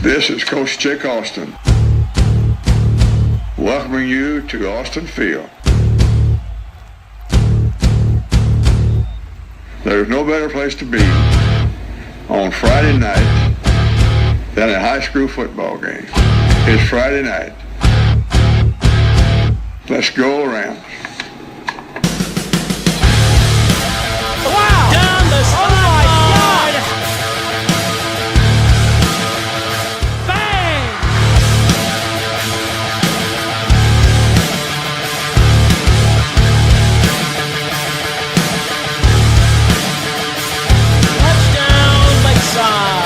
This is Coach Chick Austin, welcoming you to Austin Field. There's no better place to be on Friday night than a high school football game. It's Friday night. Let's go around. Wow! Down the sideline! Bang! Touchdown, Lakeside!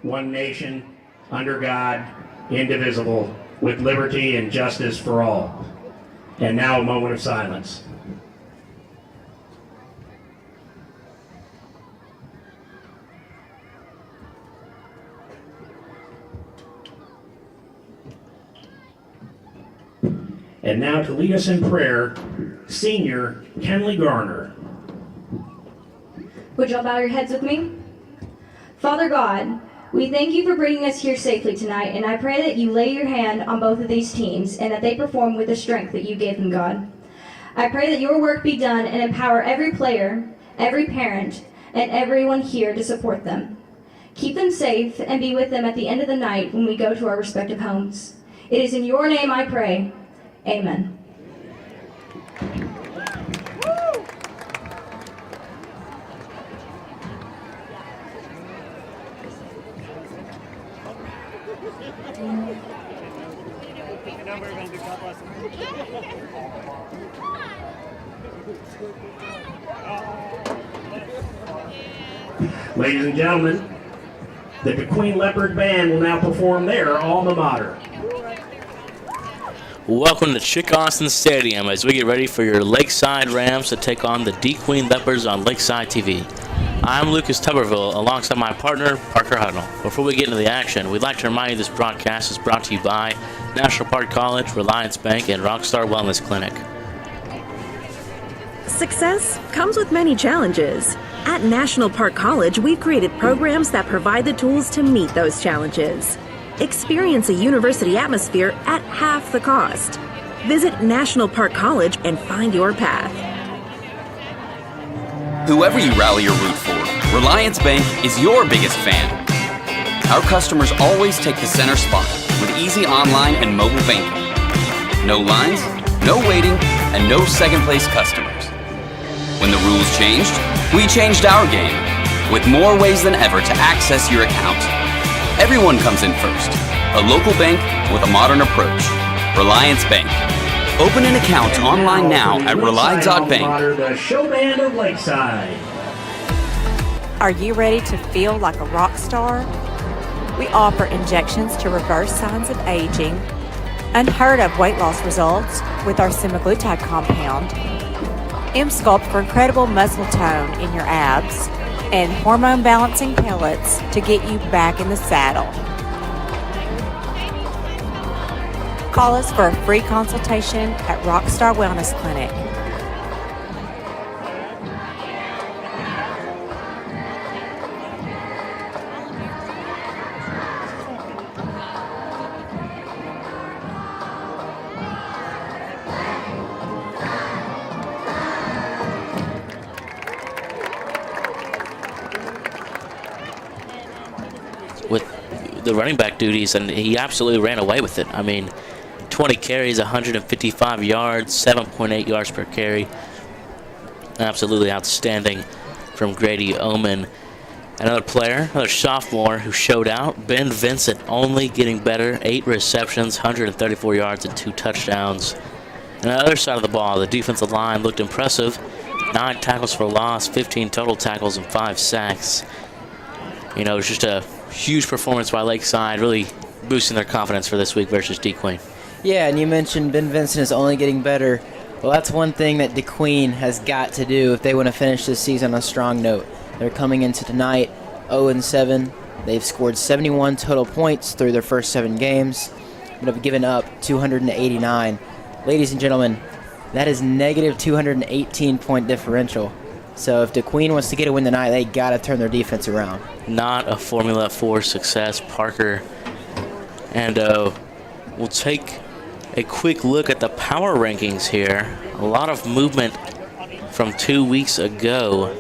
One nation, under God, indivisible, with liberty and justice for all. And now a moment of silence. And now to lead us in prayer, Senior Kenley Garner. Would y'all bow your heads with me? Father God, we thank you for bringing us here safely tonight, and I pray that you lay your hand on both of these teams and that they perform with the strength that you gave them, God. I pray that your work be done and empower every player, every parent, and everyone here to support them. Keep them safe and be with them at the end of the night when we go to our respective homes. It is in your name I pray. Amen. Ladies and gentlemen, the Queen Leopard Band will now perform their alma mater. Welcome to Chick Austin Stadium as we get ready for your Lakeside Rams to take on the Queen Leopards on Lakeside TV. I'm Lucas Tuberville alongside my partner, Parker Huddle. Before we get into the action, we'd like to remind you this broadcast is brought to you by National Park College, Relyance Bank, and Rockstar Wellness Clinic. Success comes with many challenges. At National Park College, we've created programs that provide the tools to meet those challenges. Experience a university atmosphere at half the cost. Visit National Park College and find your path. Whoever you rally or root for, Relyance Bank is your biggest fan. Our customers always take the center spot with easy online and mobile banking. No lines, no waiting, and no second-place customers. When the rules changed, we changed our game with more ways than ever to access your account. Everyone comes in first. A local bank with a modern approach. Relyance Bank. Open an account online now at rely.bank. The show band of Lakeside. Are you ready to feel like a rock star? We offer injections to reverse signs of aging, unheard of weight loss results with our semaglutide compound, M-Sculpt for incredible muscle tone in your abs, and hormone balancing pellets to get you back in the saddle. Call us for a free consultation at Rockstar Wellness Clinic. With the running back duties, and he absolutely ran away with it. I mean, 20 carries, 155 yards, 7.8 yards per carry. Absolutely outstanding from Grady Oman. Another player, another sophomore who showed out, Ben Vincent, only getting better, 8 receptions, 134 yards and 2 touchdowns. And on the other side of the ball, the defensive line looked impressive. 9 tackles for loss, 15 total tackles, and 5 sacks. You know, it's just a huge performance by Lakeside, really boosting their confidence for this week versus DeQueen. Yeah, and you mentioned Ben Vincent is only getting better. Well, that's one thing that DeQueen has got to do if they want to finish this season on a strong note. They're coming into tonight 0-7. They've scored 71 total points through their first 7 games, but have given up 289. Ladies and gentlemen, that is negative 218-point differential. So if DeQueen wants to get a win tonight, they got to turn their defense around. Not a formula for success, Parker. And we'll take a quick look at the power rankings here. A lot of movement from 2 weeks ago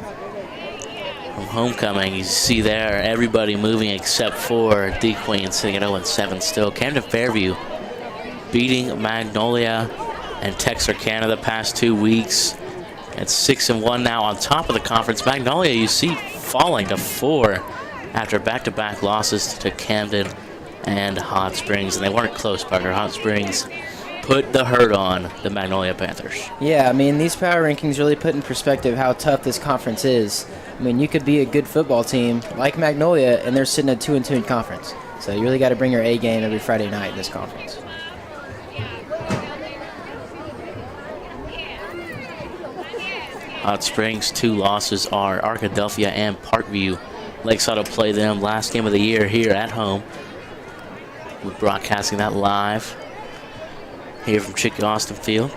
from homecoming. You see there everybody moving except for DeQueen sitting at 0-7 still. Camden Fairview beating Magnolia and Texarkana the past 2 weeks. It's 6-1 now on top of the conference. Magnolia, you see, falling to 4 after back-to-back losses to Camden and Hot Springs. And they weren't close, Parker. Hot Springs put the hurt on the Magnolia Panthers. Yeah, I mean, these power rankings really put in perspective how tough this conference is. I mean, you could be a good football team like Magnolia, and they're sitting at 2-2 in conference. So you really got to bring your A game every Friday night in this conference. Hot Springs' 2 losses are Arkadelphia and Parkview. Lakeside will play them last game of the year here at home. We're broadcasting that live here from Chicky Austin Field.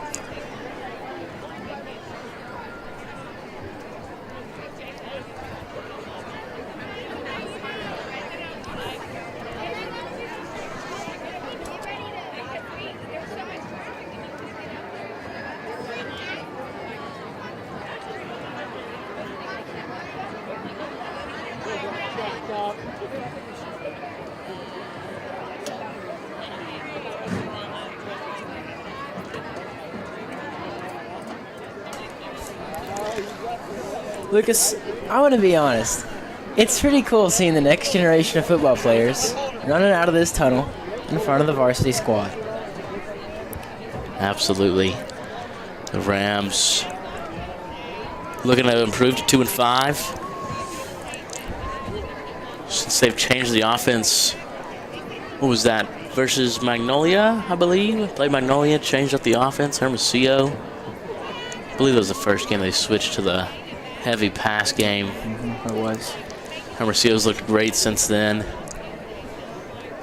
Lucas, I want to be honest. It's pretty cool seeing the next generation of football players running out of this tunnel in front of the varsity squad. Absolutely. The Rams looking to improve to 2-5. Since they've changed the offense, what was that? Versus Magnolia, I believe. Played Magnolia, changed up the offense. Hermosillo. I believe that was the first game they switched to the heavy pass game. It was. Hermosillo's looked great since then.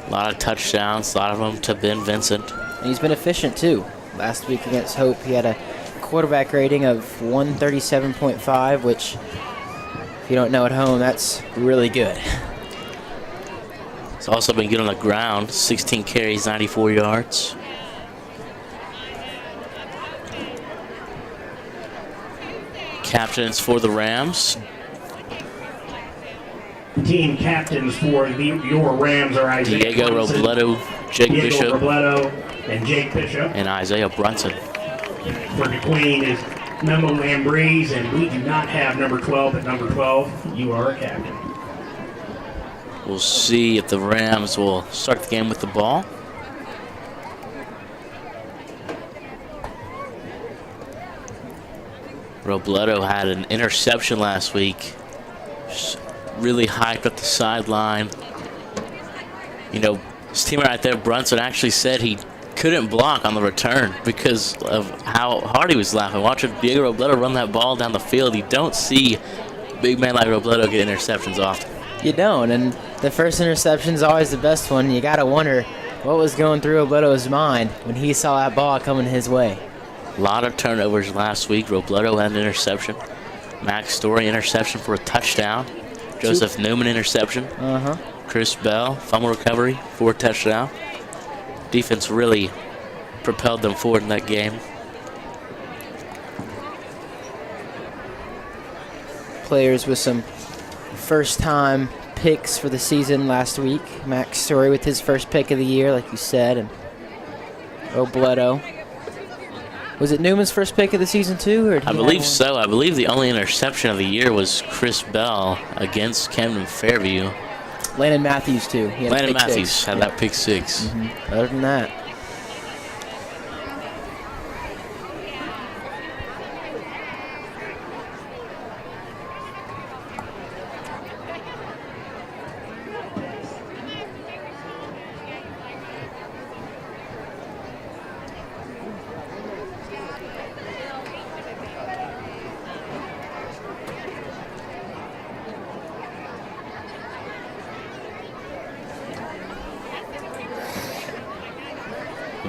A lot of touchdowns, a lot of them to Ben Vincent. And he's been efficient too. Last week against Hope, he had a quarterback rating of 137.5, which, if you don't know at home, that's really good. He's also been good on the ground. 16 carries, 94 yards. Captains for the Rams. Team captains for your Rams are Isaiah Diego Brunson, Robledo, Jake Diego Bishop, Robledo, and Jake Bishop. and Isaiah Brunson. For DeQueen is Memo Lambrese, and we do not have number 12 at number 12. You are a captain. We'll see if the Rams will start the game with the ball. Robledo had an interception last week. Just really hyped up the sideline. You know, his teammate right there, Brunson, actually said he couldn't block on the return because of how hard he was laughing. Watching Diego Robledo run that ball down the field, you don't see a big man like Robledo get interceptions often. You don't, and the first interception is always the best one. You got to wonder what was going through Robledo's mind when he saw that ball coming his way. A lot of turnovers last week. Robledo had an interception. Max Story interception for a touchdown. Joseph Newman interception. Chris Bell fumble recovery for a touchdown. Defense really propelled them forward in that game. Players with some first-time picks for the season last week. Max Story with his first pick of the year, like you said, and Robledo. Was it Newman's first pick of the season too? Or I believe so. I believe the only interception of the year was Chris Bell against Camden Fairview. Landon Matthews too. He had Landon pick Matthews six. had that pick 6. Other than that,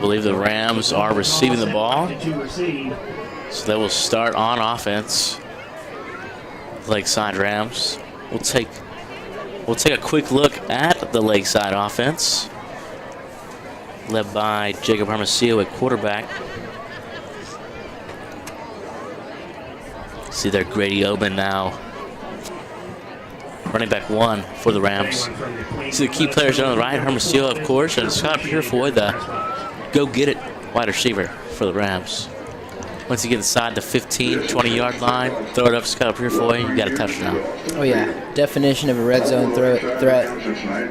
believe the Rams are receiving the ball. So they will start on offense. Lakeside Rams. We'll take a quick look at the Lakeside offense, led by Jacob Hermosillo at quarterback. See there, Grady Oben now. Running back 1 for the Rams. See the key players on the right, Hermosillo, of course, and Scott Purefoy, the go-get-it wide receiver for the Rams. Once you get inside the 15, 20-yard line, throw it up to Scott Purefoy, you got a touchdown. Oh, yeah. Definition of a red zone threat.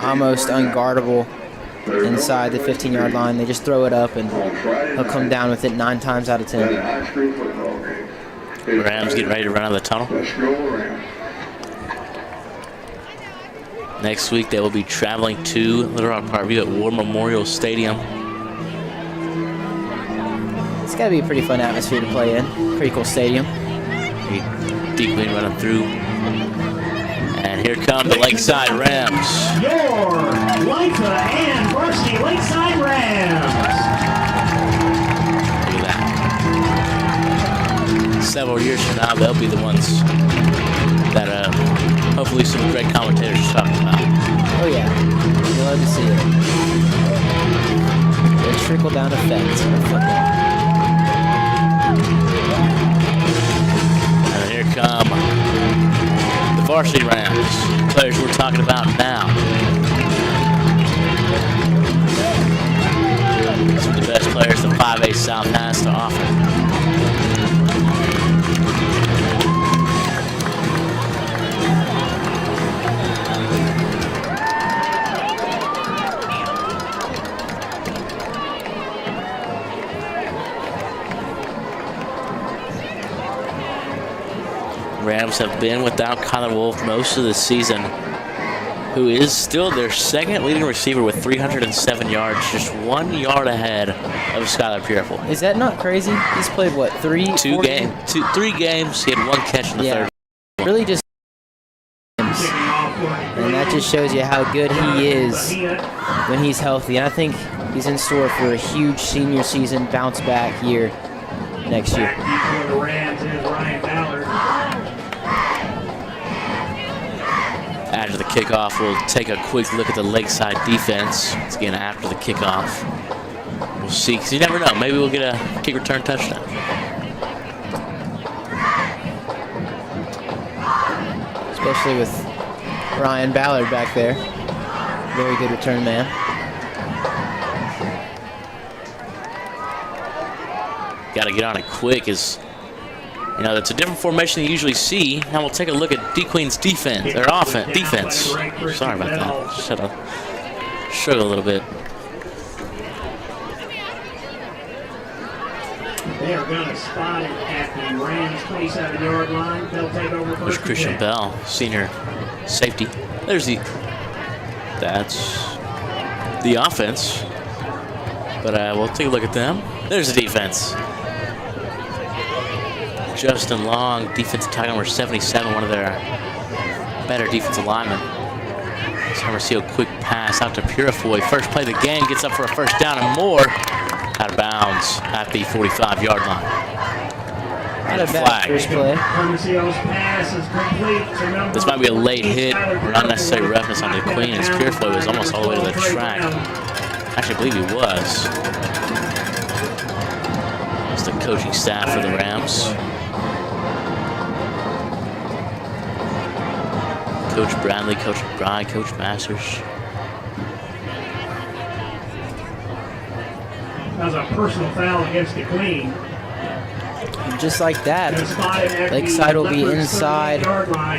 Almost unguardable inside the 15-yard line. They just throw it up, and he'll come down with it 9 times out of 10. Rams getting ready to run out of the tunnel. Next week, they will be traveling to Little Rock Parkview at War Memorial Stadium. It's got to be a pretty fun atmosphere to play in. Pretty cool stadium. D Queen running through. And here come the Lakeside Rams. Your Lakeside and Varsity Lakeside Rams. Look at that. Several years from now, they'll be the ones that hopefully some great commentators are talking about. Oh, yeah. You'd love to see it. The trickle-down effect of football. And here come the Varsity Rams, players we're talking about now. Some of the best players the 5A South has to offer. Rams have been without Kyler Wolf most of the season, who is still their second leading receiver with 307 yards, just 1 yard ahead of Skylar Purefoy. Is that not crazy? He's played, what, 3 games? 3 games. He had 1 catch in the third. Really just games. And that just shows you how good he is when he's healthy. And I think he's in store for a huge senior season bounce back year next year. After the kickoff, we'll take a quick look at the Lakeside defense. It's again after the kickoff. We'll see, because you never know. Maybe we'll get a kick return touchdown. Especially with Ryan Ballard back there. Very good return man. Got to get on it quick, as you know, that's a different formation than you usually see. Now we'll take a look at D-Queen's defense, or defense. Sorry about that. Should have struggled a little bit. They are going to spot it at the Rams 27-yard line. They'll take over There's first. Christian Bell, senior safety. That's the offense. But we'll take a look at them. There's the defense. Justin Long, defensive tackle number 77, one of their better defensive linemen. Hermosillo, quick pass out to Purefoy. First play of the game, gets up for a first down and more. Out of bounds at the 45-yard line. Not a bad first play. Hermosillo's pass is complete to number This might be a late hit or unnecessary roughness on the Queen, as Purefoy was almost all the way to the track. Actually, I believe he was. It's the coaching staff for the Rams. Coach Bradley, Coach McBride, Coach Masters. That was a personal foul against the Queen. And just like that, Lakeside will be inside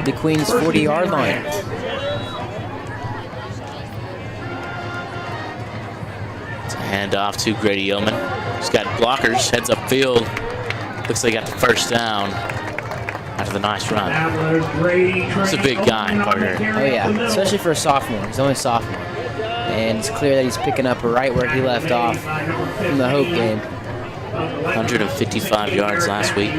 the Queen's 40-yard line. It's a handoff to Grady Yeoman. He's got blockers, heads up field. Looks like he got the first down after the nice run. He's a big guy, partner. Oh yeah, especially for a sophomore. He's only a sophomore. And it's clear that he's picking up right where he left off from the Hope game. 155 yards last week.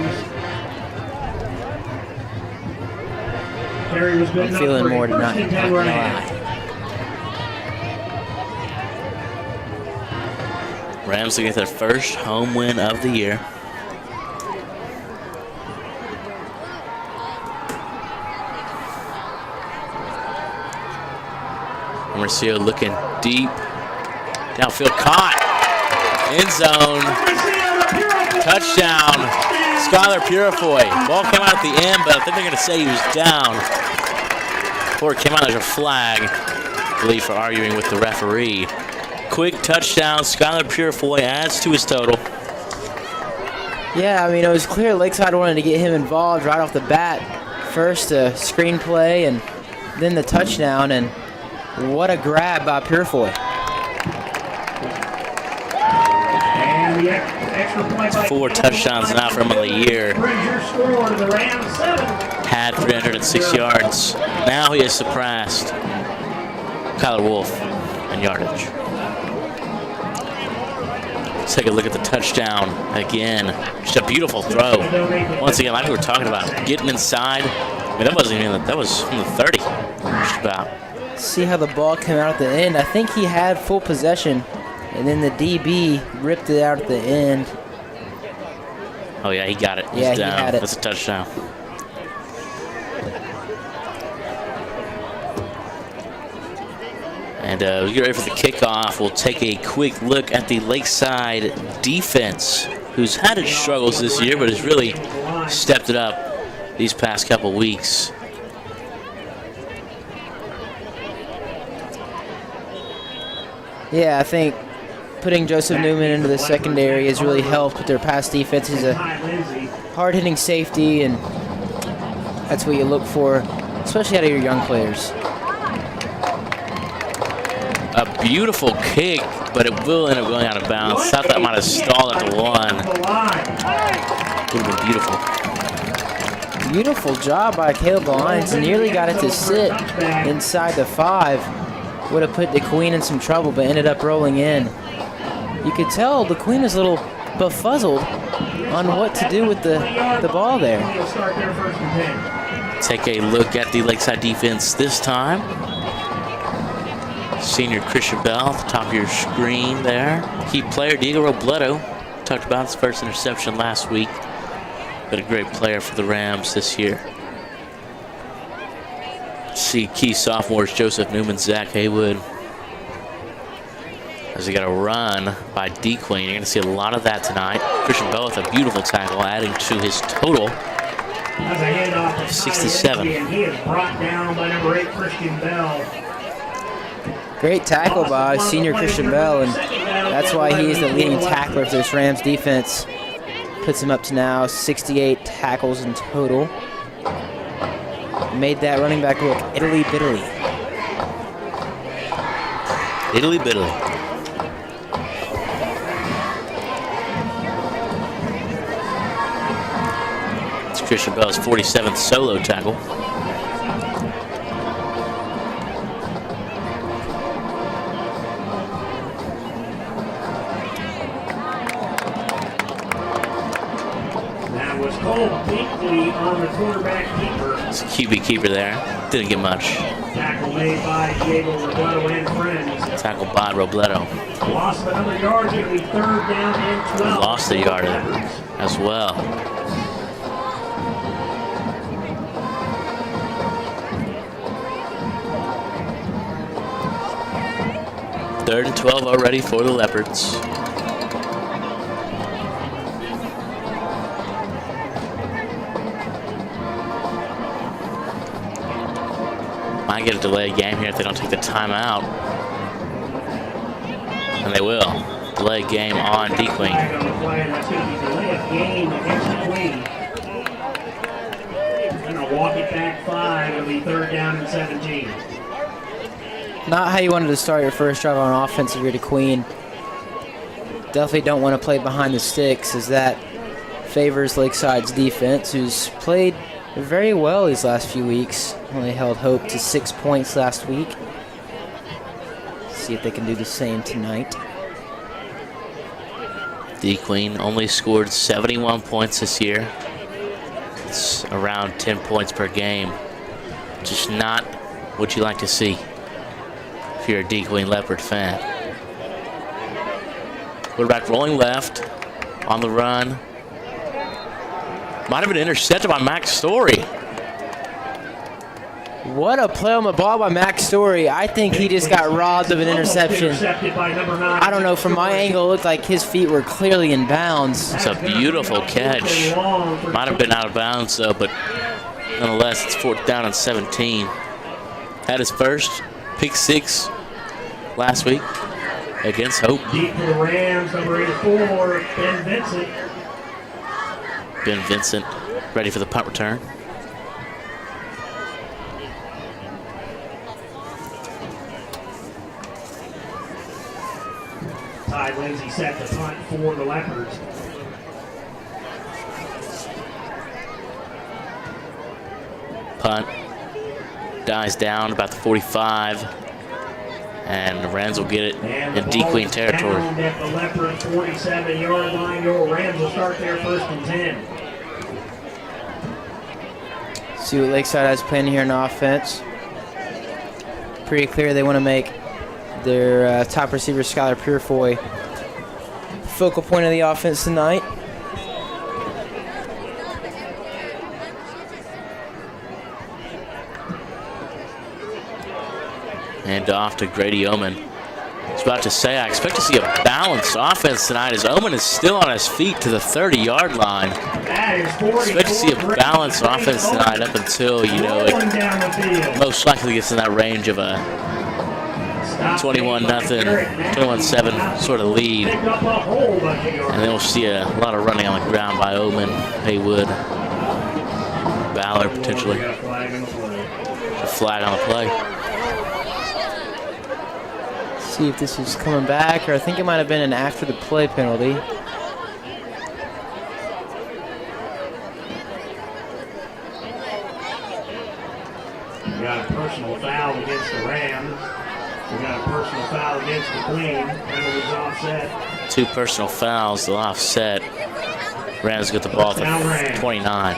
I'm feeling more tonight, not gonna lie. Rams to get their first home win of the year. Mercio looking deep. Downfield caught. End zone. Touchdown. Skylar Purifoy. Ball came out at the end, but I think they're going to say he was down. Before it came out, there's a flag, I believe, for arguing with the referee. Quick touchdown. Skylar Purifoy adds to his total. Yeah, I mean, it was clear Lakeside wanted to get him involved right off the bat. First a screenplay and then the touchdown, and what a grab by Purifoy. And the extra point by 4 touchdowns now for him on the year. brings your score to the Rams 7. Had 306 yards. Now he has surpassed Kyler Wolf in yardage. Let's take a look at the touchdown again. Just a beautiful throw. Once again, like we were talking about, getting inside. I mean, that wasn't even, that was from the 30. Just about. See how the ball came out at the end. I think he had full possession, and then the DB ripped it out at the end. Oh yeah, he got it. He's Yeah, down. he had it. That's a touchdown. And we get ready for the kickoff. We'll take a quick look at the Lakeside defense, who's had its struggles this year, but has really stepped it up these past couple weeks. Yeah, I think putting Joseph Newman into the secondary has really helped with their pass defense. He's a hard-hitting safety, and that's what you look for, especially out of your young players. A beautiful kick, but it will end up going out of bounds. Thought that might have stalled at the 1. Would have been beautiful. Beautiful job by Caleb Lyons. Nearly got it to sit inside the 5. Would have put the Queen in some trouble, but ended up rolling in. You could tell the Queen was a little befuzzled on what to do with the ball there. Take a look at the Lakeside defense this time. Senior Christian Bell at the top of your screen there. Key player Diego Robledo. Talked about his first interception last week. But a great player for the Rams this year. See key sophomores Joseph Newman, Zach Haywood. As they got a run by D Queen. You're going to see a lot of that tonight. Christian Bell with a beautiful tackle, adding to his total. 67. And he is brought down by number 8, Christian Bell. Great tackle by senior Christian Bell, and that's why he is the leading tackler for this Rams defense. Puts him up to now 68 tackles in total. Made that running back look Italy bitterly. Italy bitterly. It's Christian Bell's 47th solo tackle. That was Cole Binkley on the quarterback keeper. It's a QB keeper there. Didn't get much. Tackle made by Diego Robledo and friends. Tackled by Robledo. Lost another yard. It'll be 3rd down and 12. Lost a yard as well. Third and 12 already for the Leopards. Might get a delayed game here if they don't take the timeout. And they will. Delayed game on D Queen. Flag on the play, and that's going to be delayed game against the Queen. Going to walk it back 5. It'll be 3rd down and 17. Not how you wanted to start your first drive on offense if you're the Queen. Definitely don't want to play behind the sticks, as that favors Lakeside's defense, who's played very well these last few weeks. Only held Hope to 6 points last week. See if they can do the same tonight. D Queen only scored 71 points this year. It's around 10 points per game. Just not what you like to see if you're a D Queen Leopard fan. Quarterback rolling left. On the run. Might have been intercepted by Max Story. What a play on the ball by Max Story. I think he just got robbed of an interception. I don't know, from my angle, it looked like his feet were clearly in bounds. It's a beautiful catch. Might have been out of bounds, though, but nonetheless, it's 4th down and 17. Had his first pick 6 last week against Hope. Deep for the Rams, number 84, Ben Vincent. Ben Vincent ready for the punt return. Ty Lindsay set the punt for the Leopards. Punt dies down about the 45, and the Rams will get it in D Queen territory. At the Leopards 47-yard line, your Rams will start their 1st and 10. See what Lakeside has planned here in offense. Pretty clear they want to make their top receiver, Skylar Purefoy, focal point of the offense tonight. And off to Grady Oman. I was about to say, I expect to see a balanced offense tonight as Oman is still on his feet to the 30-yard line. Expect to see a balanced offense tonight up until, you know, it most likely gets in that range of a 21-0, 21-7 sort of lead. And then we'll see a lot of running on the ground by Oman, Haywood, Ballard potentially. A flag on the play. See if this is coming back, or I think it might have been an after the play penalty. We got a personal foul against the Rams. We got a personal foul against the Queen. Penalties offset. 2 personal fouls, they'll offset. Rams get the ball at the 29.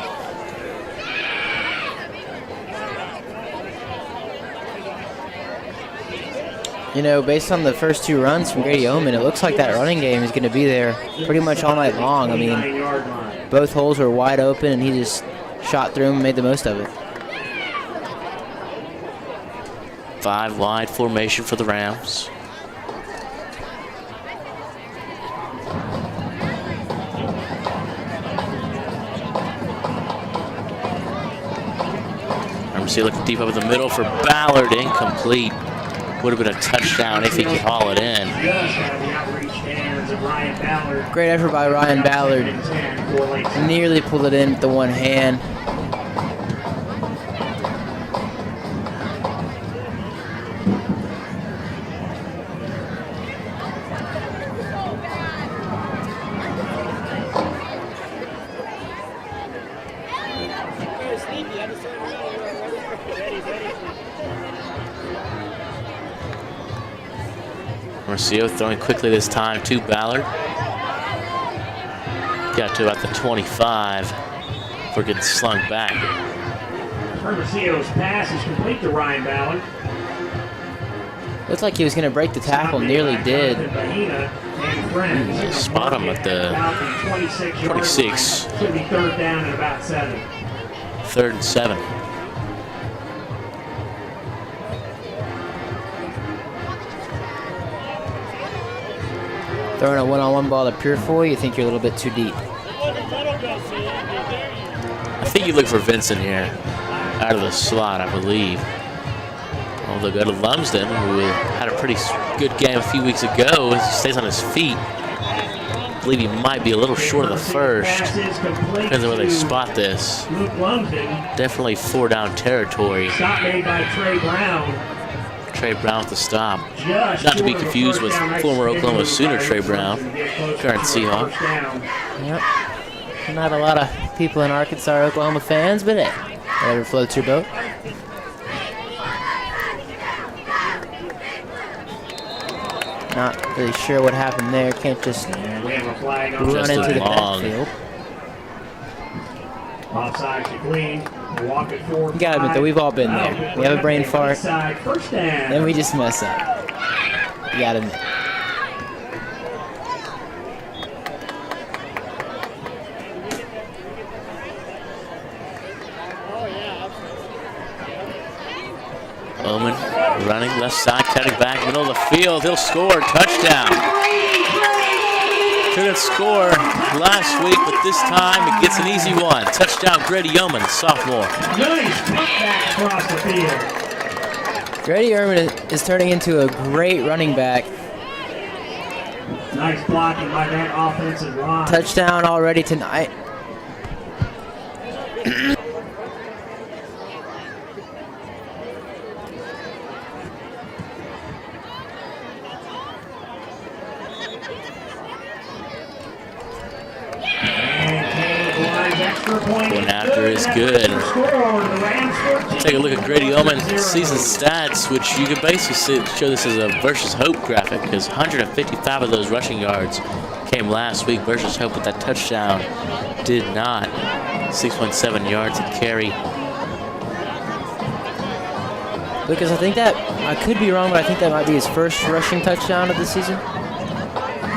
You know, based on the first 2 runs from Grady Oman, it looks like that running game is going to be there pretty much all night long. I mean, both holes were wide open, and he just shot through them and made the most of it. 5 wide formation for the Rams. Ramsey looking deep over the middle for Ballard, incomplete. Would have been a touchdown if he could haul it in. Great effort by Ryan Ballard. Nearly pulled it in with the one hand. Marcio throwing quickly this time to Ballard. Got to about the 25 before getting slung back. Marcio's pass is complete to Ryan Ballard. Looked like he was going to break the tackle, nearly did. Just spot him at the 26. Should be 3rd down and about 7. 3rd and 7. Throwing a one-on-one ball to Purefoy, you think you're a little bit too deep. I think you look for Vincent here out of the slot, I believe. Oh, they'll go to Lumsden, who had a pretty good game a few weeks ago. He stays on his feet. I believe he might be a little short of the first. Depends on where they spot this. Definitely 4-down territory. Stop made by Trey Brown. Trey Brown with the stop. Not to be confused with former Oklahoma Sooner Trey Brown, current Seahawk. Yep. Not a lot of people in Arkansas are Oklahoma fans, but hey, whatever floats your boat. Not really sure what happened there. Can't just run into the backfield. Offside to Queen. Walk it forward. You gotta admit that we've all been there. We have a brain fart, then we just mess up. You gotta admit. running, left side, cutting back, middle of the field. He'll score, touchdown. Couldn't score last week, but this time it gets an easy one. Touchdown, Grady Yeoman, sophomore. Nice putback across the field. Grady Irvin is turning into a great running back. Nice blocking by that offensive line. Touchdown already tonight. Going after is good. Take a look at Grady Yeoman's season stats, which you can basically show this as a versus Hope graphic, because 155 of those rushing yards came last week. Versus Hope with that touchdown did not. 6.7 yards a carry. Because I think that, I could be wrong, but I think that might be his first rushing touchdown of the season.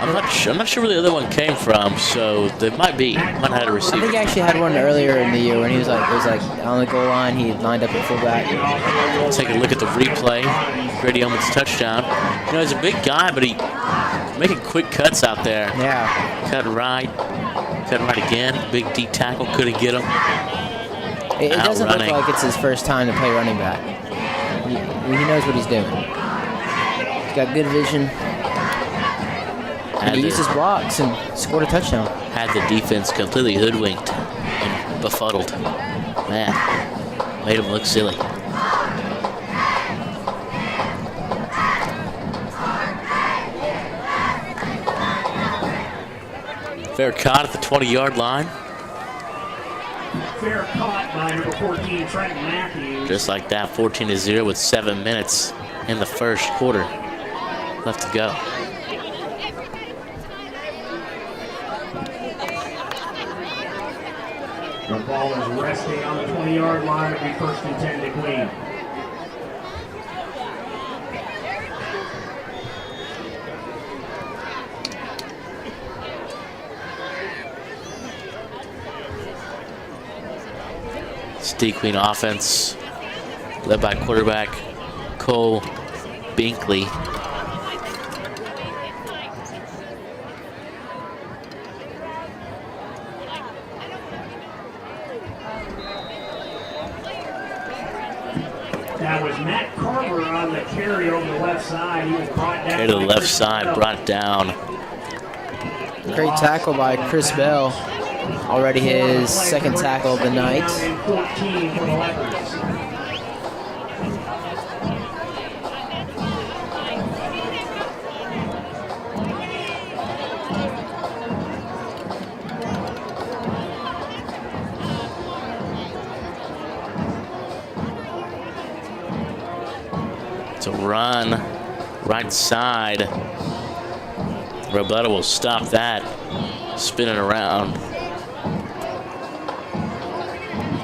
I'm not sure where the other one came from, so there might be. Might have had a I receiver. think he actually had one earlier in the year when he was like, it was like on the goal line, he lined up at fullback. Take a look at the replay. Grady Yeoman's touchdown. You know, he's a big guy, but he making quick cuts out there. Yeah. Cut right again. Big D tackle, couldn't get him. It doesn't look Outrunning. like it's his first time to play running back. He knows what he's doing. He's got good vision. And he used his blocks and scored a touchdown. Had the defense completely hoodwinked and befuddled. Man, made him look silly. Fair caught at the 20-yard line. Fair caught by number 14, Trent Matthews. Just like that, 14-0 with 7 minutes in the first quarter left to go. The ball is resting on the 20-yard line. It'll be first and 10 to Queen. Steve Queen offense led by quarterback Cole Binkley. That was Matt Carver on the carry over the left side. He was brought down. Carry to the left side, brought down. Great tackle by Chris Bell. Already his second tackle of the night. 14 for the Leopards. It's a run, right side. Roberto will stop that, spinning around.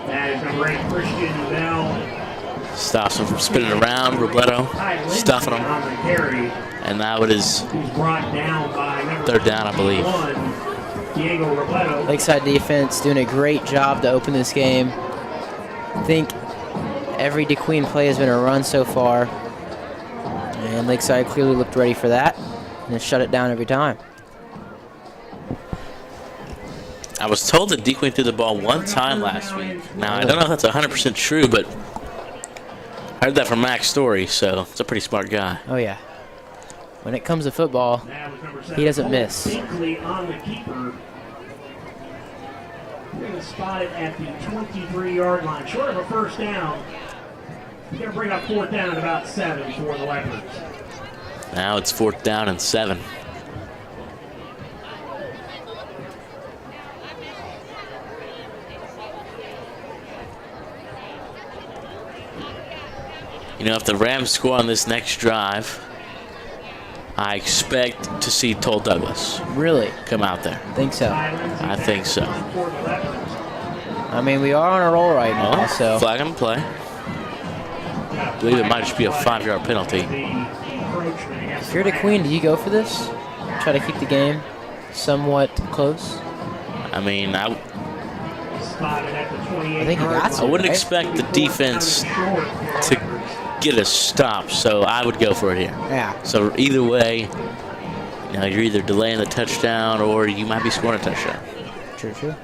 That is number 8, Christian Bell. Stops him from spinning around. Robledo stuffing him. On the carry. And now it is He's brought down by number third down, I believe. 1, Diego Robledo. Lakeside defense doing a great job to open this game. I think every DeQueen play has been a run so far. And Lakeside clearly looked ready for that and shut it down every time. I was told that DeQueen threw the ball one time last week. Now, I don't know if that's 100% true, but I heard that from Max Story, so it's a pretty smart guy. Oh, yeah. When it comes to football, he doesn't miss. Binkley on the keeper. We're going to spot it at the 23-yard line. Short of a first down. He's going to bring up fourth down at about 7 for the Leopards. Now it's 4th down and 7. You know, if the Rams score on this next drive, I expect to see Toll Douglas Really? come out there. Think so. I think so. I mean, we are on a roll right now, Oh, so. flag on play. I believe it might just be a 5-yard penalty. If you're DeQueen, do you go for this? Try to keep the game somewhat close? I mean, I think you got to. wouldn't right? expect the defense to get a stop, so I would go for it here. Yeah. So either way, you're either delaying the touchdown or you might be scoring a touchdown. True.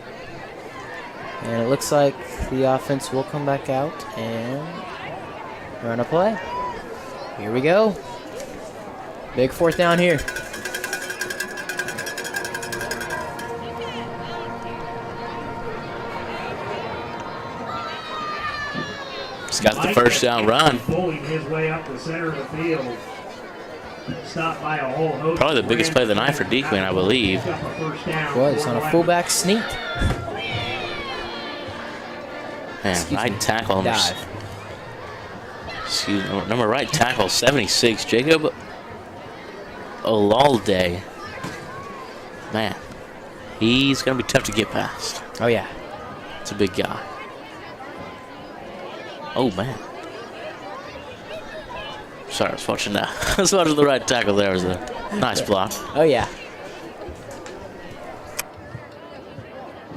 And it looks like the offense will come back out and run a play. Here we go. Big fourth down here. He's got the first down run. Pulling his way up the center of the field. Stopped by a whole host. Probably the biggest play of the night for D-Queen, I believe. Was on a fullback sneak. Man, right tackle. Dive. Excuse me, number right tackle, 76, Jacob Olalde. Man, he's going to be tough to get past. Oh, yeah. It's a big guy. Oh, man. Sorry, I was watching that. I was watching the right tackle there. It was a nice block. Oh, yeah.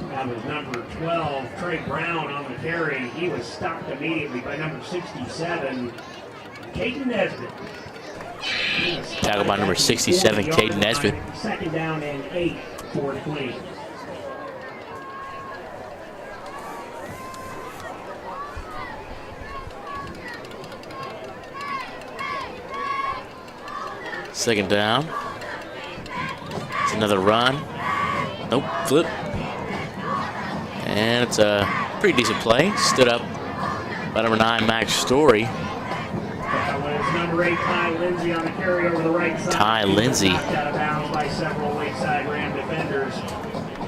That was number 12, Trey Brown on the carry. He was stopped immediately by number 67, Caden Nesbitt. Tackled by number 67, Caden Nesbitt. Second down and 8 for the Queen. Second down. It's another run. Nope, flip. And it's a pretty decent play. Stood up by number 9, Max Story. That was number 8, Ty Lindsay on the carry over the right side. Ty Lindsay. Knocked out of bounds by several Lakeside Ram defenders.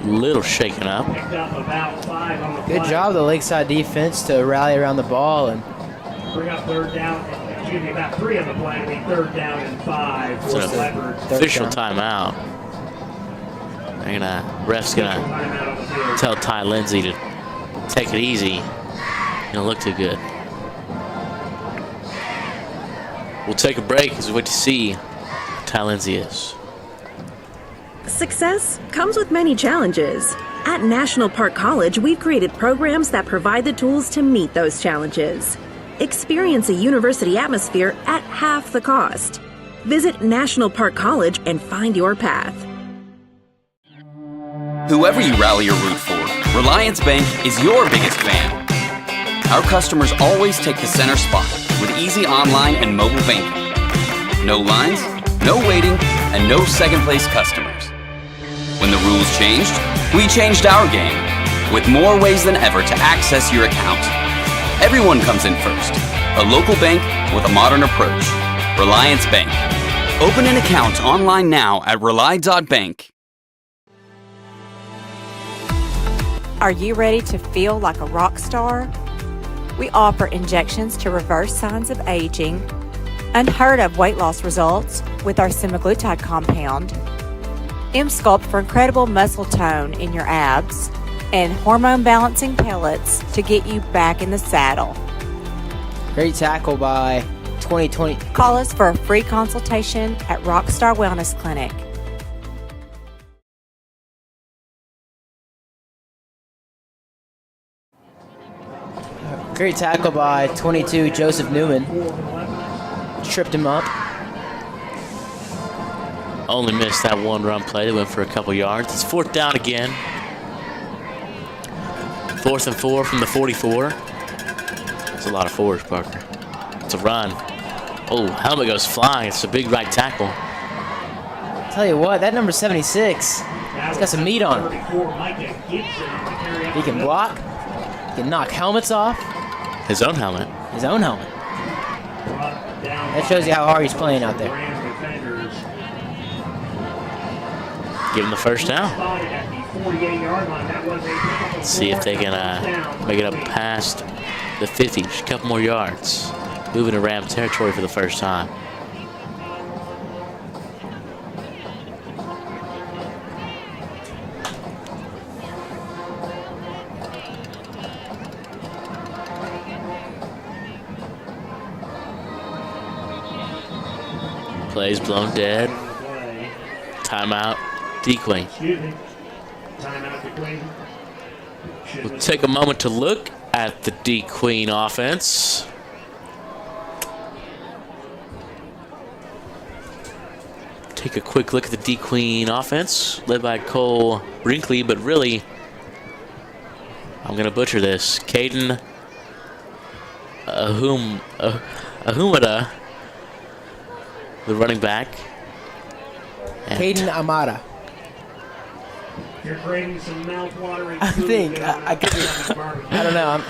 Little shaken up. Picked up about 5 on the Good play. job, the Lakeside defense, to rally around the ball and Bring up third down. Excuse me, about 3 on the play. It'll be third down and 5 for It's an Leopards. official timeout. Ref's gonna Timeout on the field. tell Ty Lindsay to take it easy. Don't look too good. We'll take a break as we wait to see how Ty Lindsay is. Success comes with many challenges. At National Park College, we've created programs that provide the tools to meet those challenges. Experience a university atmosphere at half the cost. Visit National Park College and find your path. Whoever you rally or root for, Relyance Bank is your biggest fan. Our customers always take the center spot with easy online and mobile banking. No lines, no waiting, and no second-place customers. When the rules changed, we changed our game with more ways than ever to access your account. Everyone comes in first. A local bank with a modern approach. Relyance Bank. Open an account online now at rely.bank. Are you ready to feel like a rock star? We offer injections to reverse signs of aging, unheard of weight loss results with our semaglutide compound, M-Sculpt for incredible muscle tone in your abs, and hormone balancing pellets to get you back in the saddle. great tackle by 2020. Call us for a free consultation at Rockstar Wellness Clinic. Great tackle by 22, Joseph Newman. Tripped him up. Only missed that one run play. They went for a couple yards. It's fourth down again. 4th and 4 from the 44. It's a lot of fours, Parker. It's a run. Oh, helmet goes flying. It's a big right tackle. Tell you what, that number 76, he's got some meat on him. He can block. He can knock helmets off. His own helmet. His own helmet. That shows you how hard he's playing out there. Give him the first down. Let's see if they can make it up past the 50. Just a couple more yards. Moving to Ram territory for the first time. Plays blown dead. Timeout. D-Queen. We'll take a moment to look at the D-Queen offense. Take a quick look at the D Queen offense, led by Cole Brinkley, but really, I'm gonna butcher this. Caden Ahumada, the running back. And Caden Amada. You're creating some mouth-watering I food. think I don't know.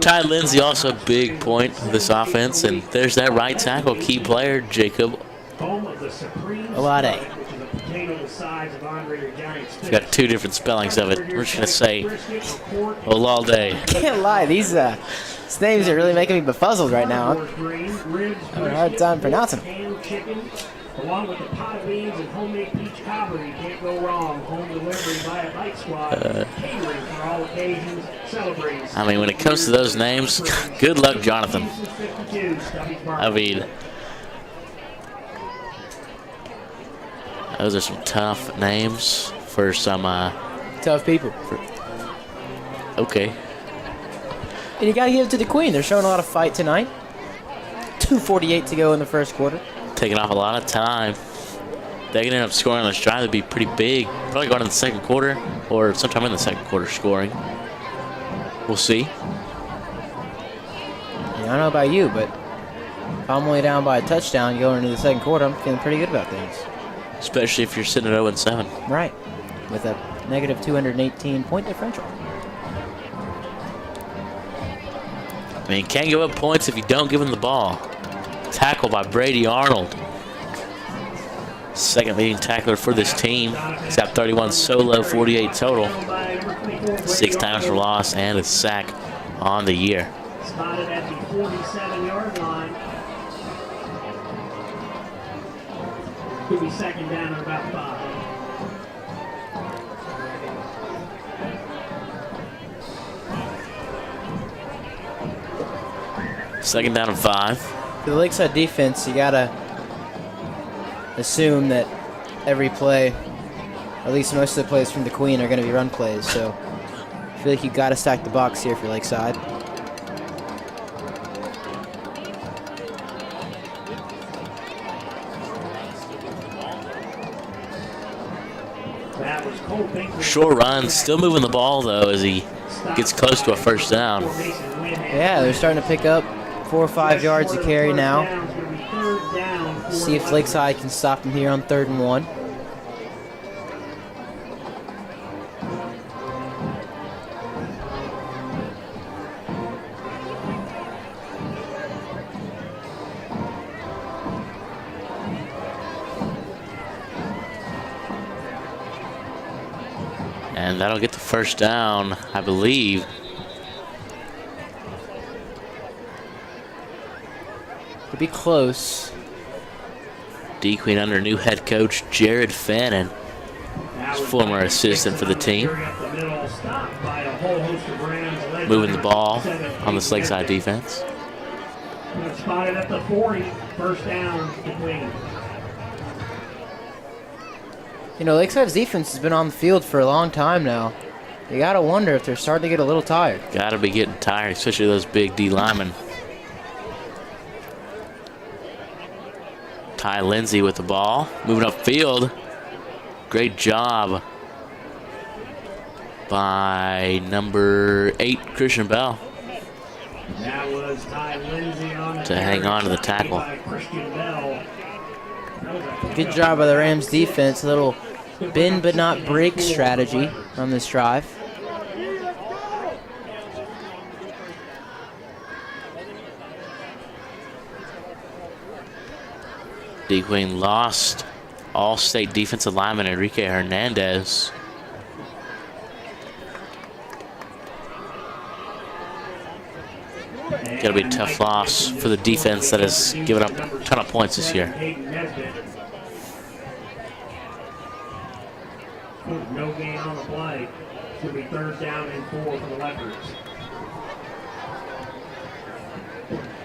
Ty Lindsay also a big point of this offense, and there's that right tackle, key player Jacob Olade. He's got two different spellings of it. We're just gonna say Olade. Can't lie, these names are really making me befuzzled right now. I'm having a hard time pronouncing them. Along with the pot of beans and homemade peach cobbler, you can't go wrong. Home delivery by a Bike Squad. Catering for all occasions, celebrating. I mean, when it comes to those names, good luck, Jonathan. I mean, those are some tough names for some Tough people. Okay. And you gotta give it to the Queen. They're showing a lot of fight tonight. 2:48 to go in the first quarter. Taking off a lot of time. They can end up scoring on this drive. That'd be pretty big. Probably going in the second quarter or sometime in the second quarter scoring. We'll see. Yeah, I don't know about you, but if I'm only down by a touchdown going into the second quarter, I'm feeling pretty good about things. Especially if you're sitting at 0-7. Right. With a negative 218 point differential. I mean, can't give up points if you don't give them the ball. Tackle by Brady Arnold. Second leading tackler for this team. He's got 31 solo, 48 total. 6 tackles for loss and a sack on the year. Spotted at the 47-yard line. Could be second down at about 5. Second down and 5. For the Lakeside defense, you gotta assume that every play, or at least most of the plays from the Queen, are gonna be run plays. So I feel like you gotta stack the box here for Lakeside. Short run, still moving the ball though as he gets close to a first down. Yeah, they're starting to pick up 4 or 5 yards to carry now. See if Lakeside can stop them here on 3rd and 1. And that'll get the first down, I believe. Could be close. D Queen under new head coach Jared Fannin, former assistant for the team. Moving the ball on this Lakeside defense. Spotted at the 40, first down to Queen. You know, Lakeside's defense has been on the field for a long time now. You gotta wonder if they're starting to get a little tired. Gotta be getting tired, especially those big D linemen. Ty Lindsay with the ball, moving upfield. Great job by number 8, Christian Bell, That was Ty Lindsay on to hang on to the tackle. Good job by the Rams defense. A little bend but not break strategy on this drive. D Queen lost All-State defensive lineman Enrique Hernandez. Gonna be a tough loss for the defense that has given up a ton of points this year. No gain on the play. It's going to be 3rd down and 4 for the Leopards.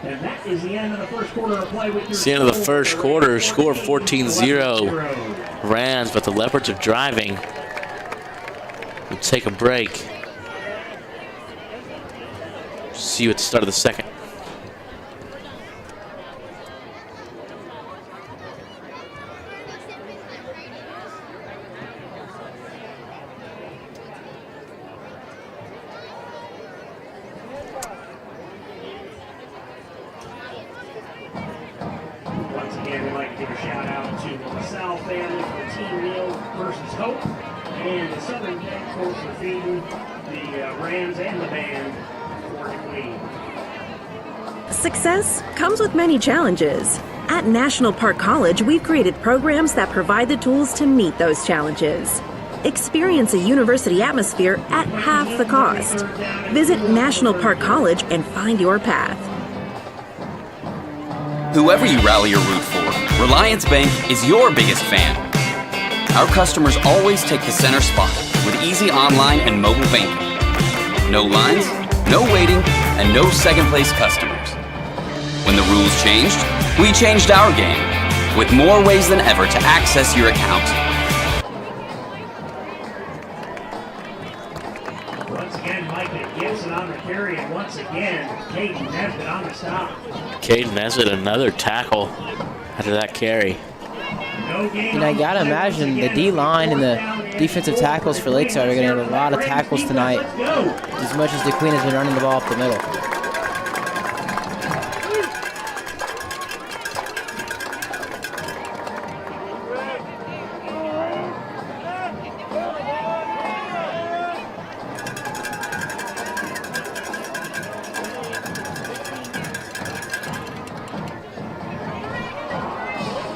And that is the end of the first quarter of play. It's the end of the first quarter. Score 14-0 Rams, but the Leopards are driving. We'll take a break. See you at the start of the second. shout out to the LaSalle family for the team meal versus Hope, and the Southern Tech coach for feeding the Rams and the band for the Queen. Success comes with many challenges. At National Park College, we've created programs that provide the tools to meet those challenges. Experience a university atmosphere at half the cost. Visit National Park College and find your path. Whoever you rally or root for, Relyance Bank is your biggest fan. Our customers always take the center spot with easy online and mobile banking. No lines, no waiting, and no second-place customers. When the rules changed, we changed our game with more ways than ever to access your account. Once again, Micah Gibson on the carry, and once again, Caden Nesbitt on the stop. Caden Nesbitt, another tackle after that carry. And I gotta imagine the D-line and the defensive tackles for Lakeside are gonna have a lot of tackles tonight, as much as DeQueen has been running the ball up the middle.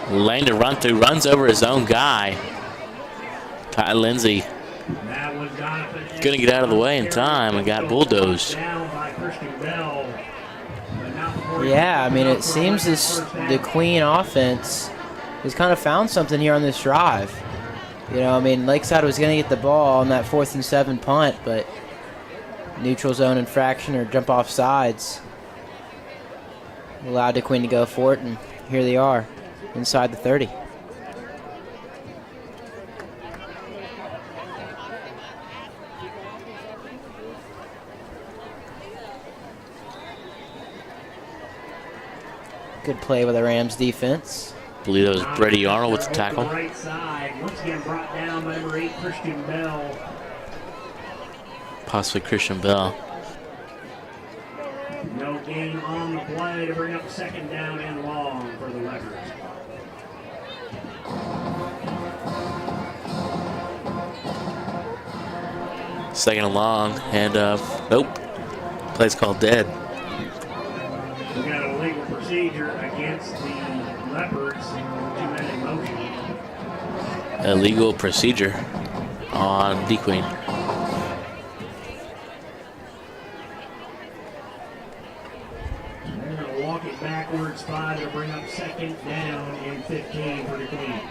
Lane to run through, runs over his own guy. Ty Lindsay gonna get out of the way in time and got bulldozed. Yeah, I mean, it seems the Queen offense has kind of found something here on this drive. You know, I mean, Lakeside was going to get the ball on that 4th and 7 punt, but neutral zone infraction or jump off sides allowed the Queen to go for it, and here they are inside the 30. Good play by the Rams defense. I believe that was Brady Arnold with the tackle. Right side, once again brought down by number 8, Christian Bell. Possibly Christian Bell. No gain on the play to bring up 2nd down and long for the Leopards. Second and long, handoff. Nope. Play's called dead. We got a legal procedure against the Leopards. 2-men in motion. Illegal procedure on D-Queen. They're going to walk it backwards 5 to bring up 2nd down and 15 for the Queen.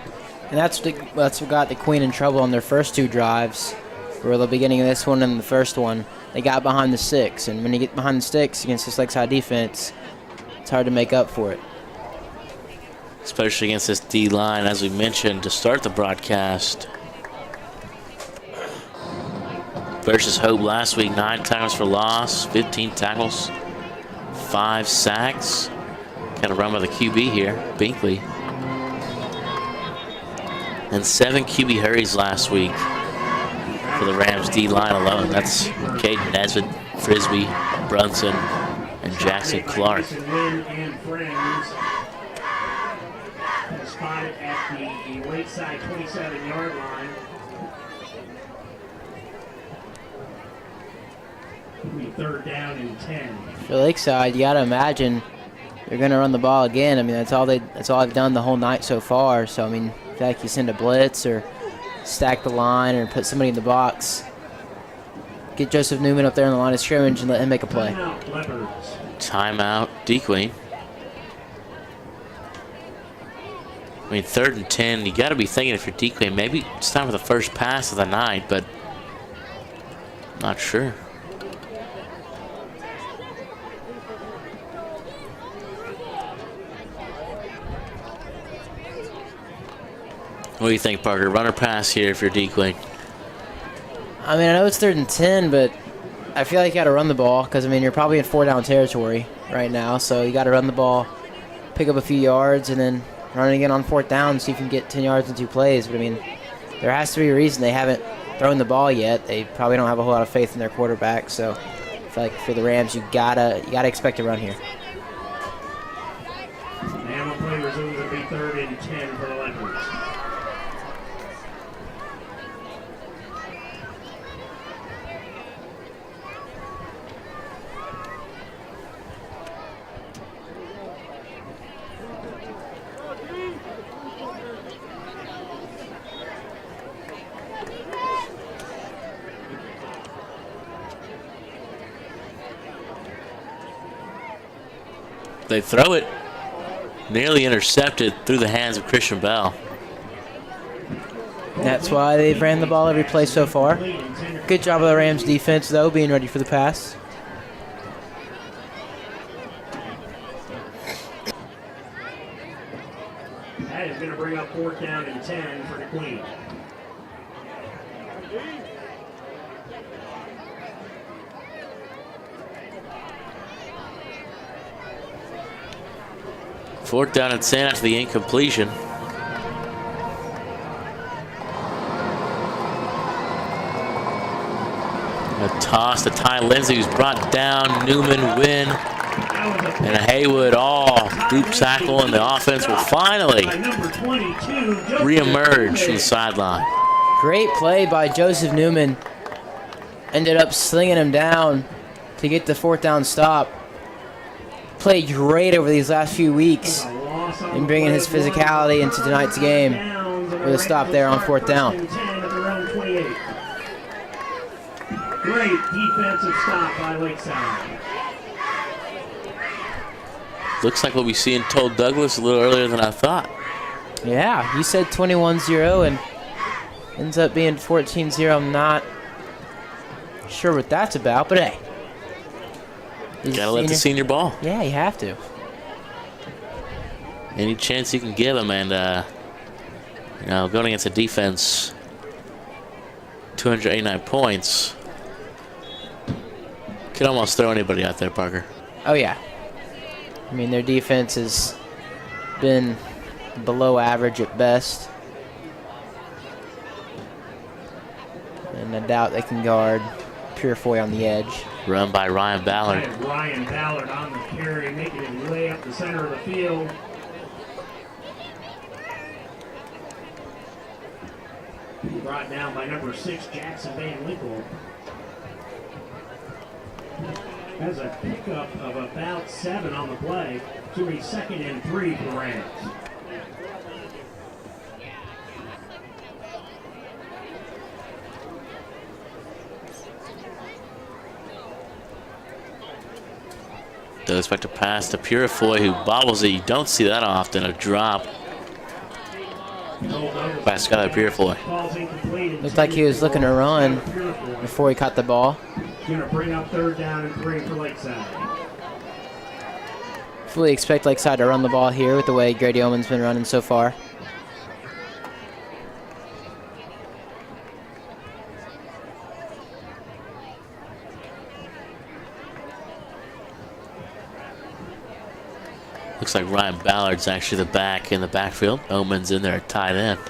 And that's what got the Queen in trouble on their first 2 drives. For the beginning of this one and the first one, they got behind the 6, and when you get behind the sticks against this Lakeside defense, it's hard to make up for it. Especially against this D-line, as we mentioned to start the broadcast. Versus Hope last week, 9 tackles for loss, 15 tackles, 5 sacks. Got to run by the QB here, Binkley. And 7 QB hurries last week for the Rams D-line alone. That's Caden Nesbitt, Frisbee, Brunson, and Jackson Clark. Spotted at the Lakeside 27-yard line. It'll be 3rd down and 10. For Lakeside, you got to imagine they're going to run the ball again. I mean, that's all I've done the whole night so far. So I mean, in fact, you send a blitz or stack the line or put somebody in the box, get Joseph Newman up there on the line of scrimmage and let him make a play. Timeout, D-Queen. I mean, 3rd and 10, you got to be thinking if you're D-Queen, maybe it's time for the first pass of the night, but not sure. What do you think, Parker? Run or pass here if you're D-Queen? I mean, I know it's 3rd and 10, but I feel like you got to run the ball because, I mean, you're probably in 4-down territory right now, so you got to run the ball, pick up a few yards, and then run it again on 4th down, see if you can get 10 yards in 2 plays. But, I mean, there has to be a reason they haven't thrown the ball yet. They probably don't have a whole lot of faith in their quarterback, so I feel like for the Rams, you gotta expect a run here. And the play resumes to be 3rd and 10 They throw it. Nearly intercepted through the hands of Christian Bell. That's why they've ran the ball every play so far. Good job of the Rams defense, though, being ready for the pass. That is going to bring up 4th down and 10 for the Queen. Fourth down and 10 after the incompletion. A toss to Ty Lindsay, who's brought down. Newman win. And a Haywood all group tackle, and the offense will finally reemerge from the sideline. Great play by Joseph Newman. Ended up slinging him down to get the 4th down stop. Played great over these last few weeks and bringing his physicality into tonight's game with a stop there on 4th down. Great defensive stop by Lakeside. Looks like what we see in Toll Douglas a little earlier than I thought. Yeah, he said 21-0 and ends up being 14-0. I'm not sure what that's about, but hey. Gotta let the senior ball. Yeah, you have to. Any chance you can give him, and going against a defense, 289 points, could almost throw anybody out there, Parker. Oh yeah. I mean, their defense has been below average at best, and I doubt they can guard Purefoy on the edge. Run by Ryan Ballard. Ryan Ballard on the carry, making his way up the center of the field. Brought down by number 6, Jackson Van Winkle. Has a pickup of about 7 on the play to a 2nd and 3 for Rams. Does expect to pass to Purefoy, who bobbles it. You don't see that often, a drop by Skylar Purefoy. Looked like he was looking to run before he caught the ball. Going to bring up 3rd down and 3 for Lakeside. Fully expect Lakeside to run the ball here with the way Grady Oman's been running so far. Looks like Ryan Ballard's actually the back in the backfield. Oman's in there at tight end.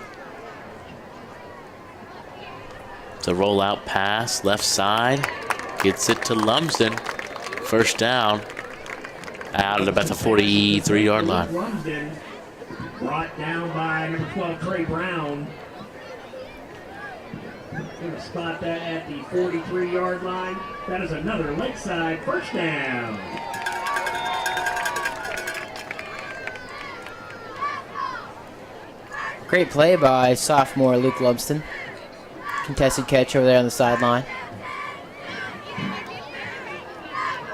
It's a rollout pass, left side. Gets it to Lumsden. 1st down. Out at about the 43-yard line. Lumsden brought down by number 12, Trey Brown. Going to spot that at the 43-yard line. That is another Lakeside 1st down. Great play by sophomore Luke Lumsden. Contested catch over there on the sideline.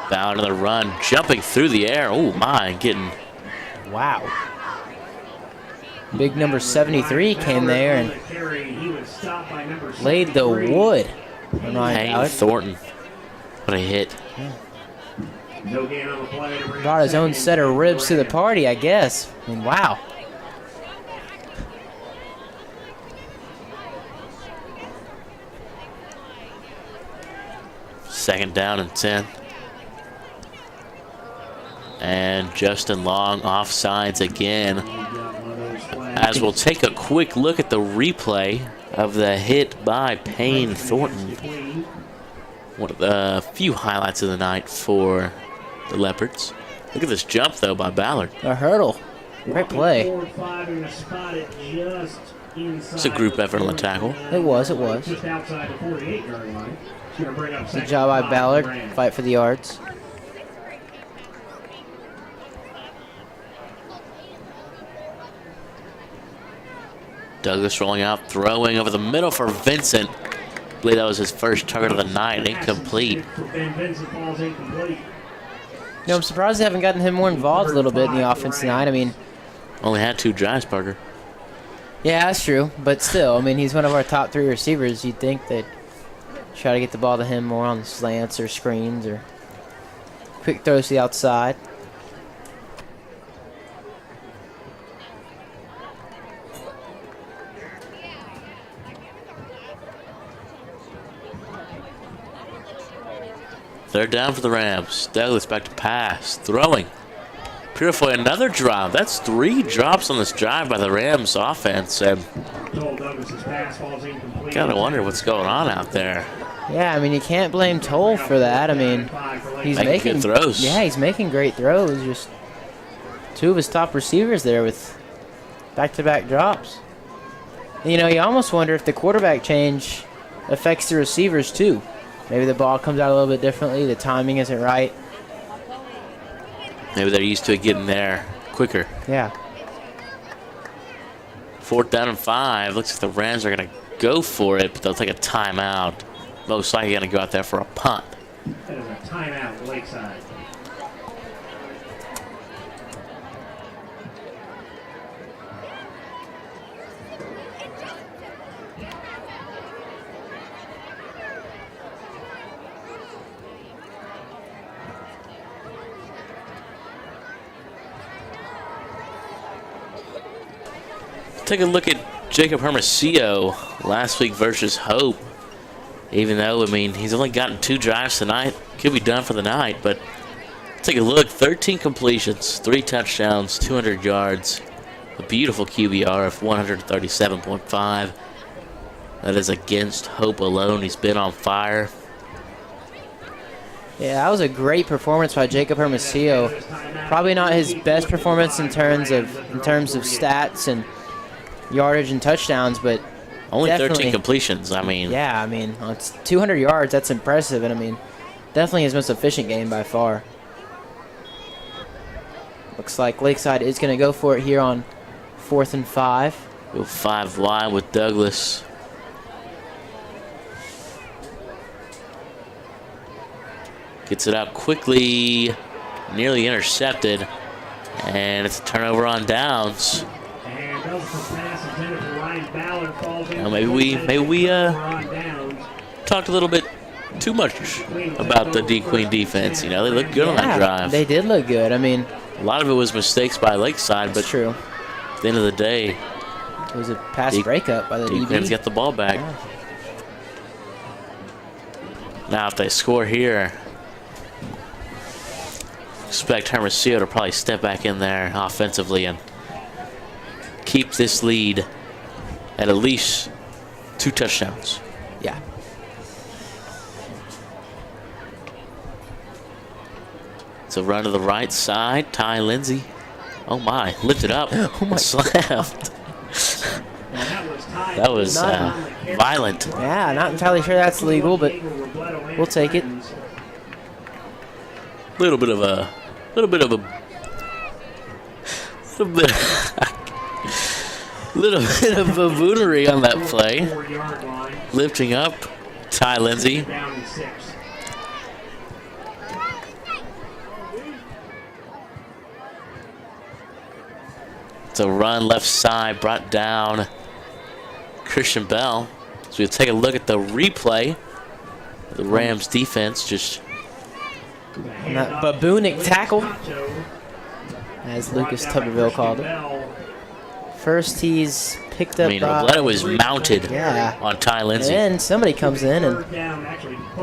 Down to the run, jumping through the air. Oh my, getting. Wow. Big number 73 came there and laid the wood. Payne Thornton. What a hit. Brought his own set of ribs to the party, I guess. I mean, wow. Second down and 10. And Justin Long offsides again. As we'll take a quick look at the replay of the hit by Payne Thornton. One of the few highlights of the night for the Leopards. Look at this jump, though, by Ballard. A hurdle. Great play. It's a group effort on the tackle. It was. Just outside the 48-yard line. Good job by Ballard. Fight for the yards. Douglas rolling out, throwing over the middle for Vincent. I believe that was his first target of the night. Incomplete. And Vincent falls incomplete. I'm surprised they haven't gotten him more involved a little bit in the offense tonight. I mean, Only had 2 drives, Parker. yeah, that's true. But still, I mean, he's one of our top 3 receivers. You'd think they'd try to get the ball to him more on slants or screens or quick throws to the outside. Third down for the Rams. Douglas back to pass. Throwing. Purify another drop. That's 3 drops on this drive by the Rams offense. And gotta wonder what's going on out there. Yeah, I mean, you can't blame Toll for that. I mean, he's making good throws. Yeah, he's making great throws. Just 2 of his top receivers there with back-to-back drops. You almost wonder if the quarterback change affects the receivers too. Maybe the ball comes out a little bit differently. The timing isn't right. Maybe they're used to it getting there quicker. Yeah. 4th down and 5. Looks like the Rams are going to go for it, but they'll take a timeout. Most likely going to go out there for a punt. That is a timeout, Lakeside. Take a look at Jacob Hermosillo last week versus Hope. Even though, I mean, he's only gotten 2 drives tonight. Could be done for the night, but take a look. 13 completions, 3 touchdowns, 200 yards. A beautiful QBR of 137.5. That is against Hope alone. He's been on fire. Yeah, that was a great performance by Jacob Hermosillo. Probably not his best performance in terms of stats and yardage and touchdowns, but only 13 completions. I mean, yeah, I mean, it's 200 yards. That's impressive, and I mean, definitely his most efficient game by far. Looks like Lakeside is going to go for it here on 4th and 5. Go 5 wide with Douglas. Gets it out quickly, nearly intercepted, and it's a turnover on downs. Maybe we talked a little bit too much about the D-Queen defense. They looked good on that drive. They did look good. I mean, a lot of it was mistakes by Lakeside, but true. At the end of the day, it was a pass breakup by the DB. D-Queens get the ball back. Yeah. Now, if they score here, expect Hermosillo to probably step back in there offensively and keep this lead at least 2 touchdowns. Yeah. It's a run to the right side. Ty Lindsay. Oh my, lifted up. Oh my, slapped. That was violent. Yeah, not entirely sure that's legal, but we'll take it. Little bit of a little bit of buffoonery on that play. Lifting up Ty Lindsay. It's a run left side, brought down Christian Bell. So we'll take a look at the replay. The Rams defense just... And that baboonic tackle, as Lucas Tuberville called it. First, he's picked up. I mean, Robledo was mounted on Ty Lindsay. And then somebody comes in and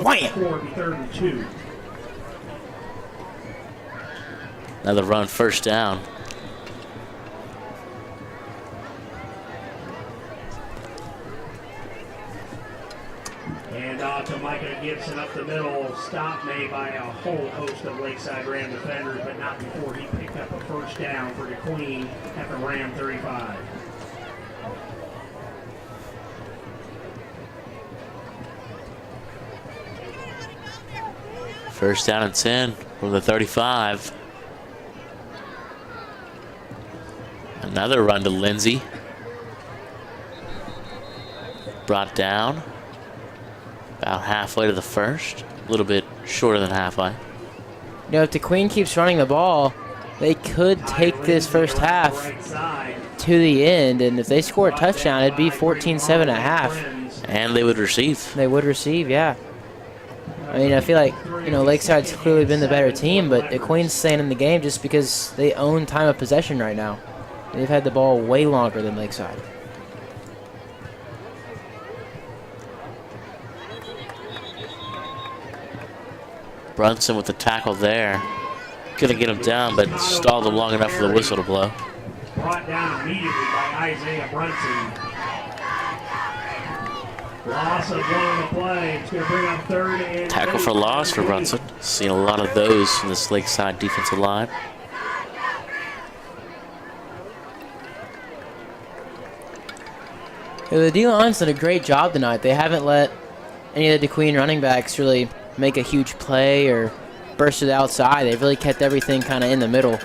wham! Another run, first down. And off to Micah Gibson up the middle. Stop made by a whole host of Lakeside Ram defenders, but not before he picked up a first down for the Queen at the Ram 35. First down and 10 from the 35. Another run to Lindsay. Brought down. About halfway to the first. A little bit shorter than halfway. You know, if the Queen keeps running the ball, they could take this first half to the end, and if they score a touchdown, it'd be 14-7 at half. And they would receive. They would receive, yeah. I mean, I feel like, you know, Lakeside's clearly been the better team, but the Queen's staying in the game just because they own time of possession right now. They've had the ball way longer than Lakeside. Brunson with the tackle there. Couldn't get him down, but stalled him long enough for the whistle to blow. Brought down immediately by Isaiah Brunson. Loss of one on the play. It's going to bring up 3rd and Tackle for loss for Brunson. Seen a lot of those from this Lakeside defensive line. Yeah, the D-line's done a great job tonight. They haven't let any of the DeQueen running backs really make a huge play or burst to the outside. They've really kept everything kind of in the middle.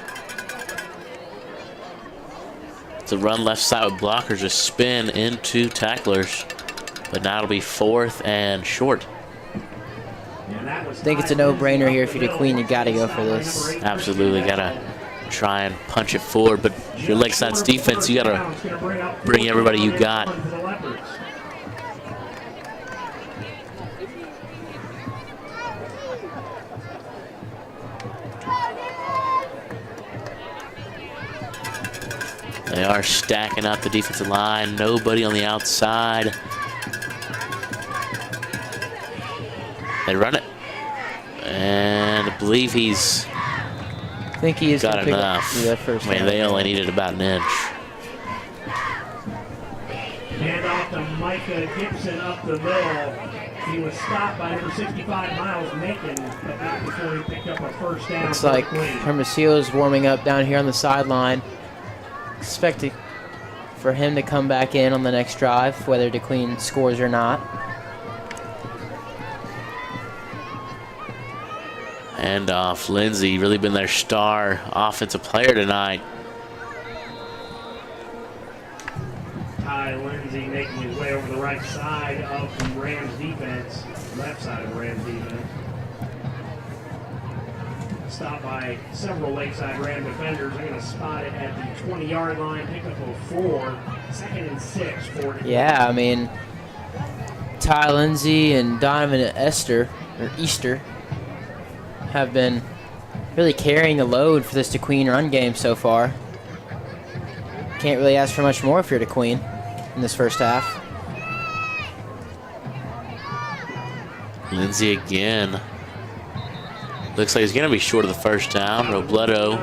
To run left side with blockers, just spin into tacklers. But now it'll be 4th and short. I think it's a no-brainer here. If you're DeQueen, you got to go for this. Absolutely, got to try and punch it forward. But if you're Lakeside's defense, you got to bring everybody you got. They are stacking up the defensive line. Nobody on the outside. They run it. And I believe he's got enough. I mean, they only needed about an inch. Hand off to Micah Gibson up the middle. He was stopped by number 65, Miles Macon, but not before he picked up a first down. Looks like Hermosillo's warming up down here on the sideline. Expecting for him to come back in on the next drive, whether DeQueen scores or not. And off Lindsey, really been their star offensive player tonight. Ty Lindsey making his way over the right side of the Rams defense, left side of the Rams defense. Stopped by several Lakeside Ram defenders. They're going to spot it at the 20-yard line, pick up a 4, 2nd and 6 for it. Yeah, I mean, Ty Lindsey and Donovan Easter have been really carrying the load for this DeQueen run game so far. Can't really ask for much more if you're DeQueen in this first half. Lindsey again. Looks like he's going to be short of the first down. Robledo,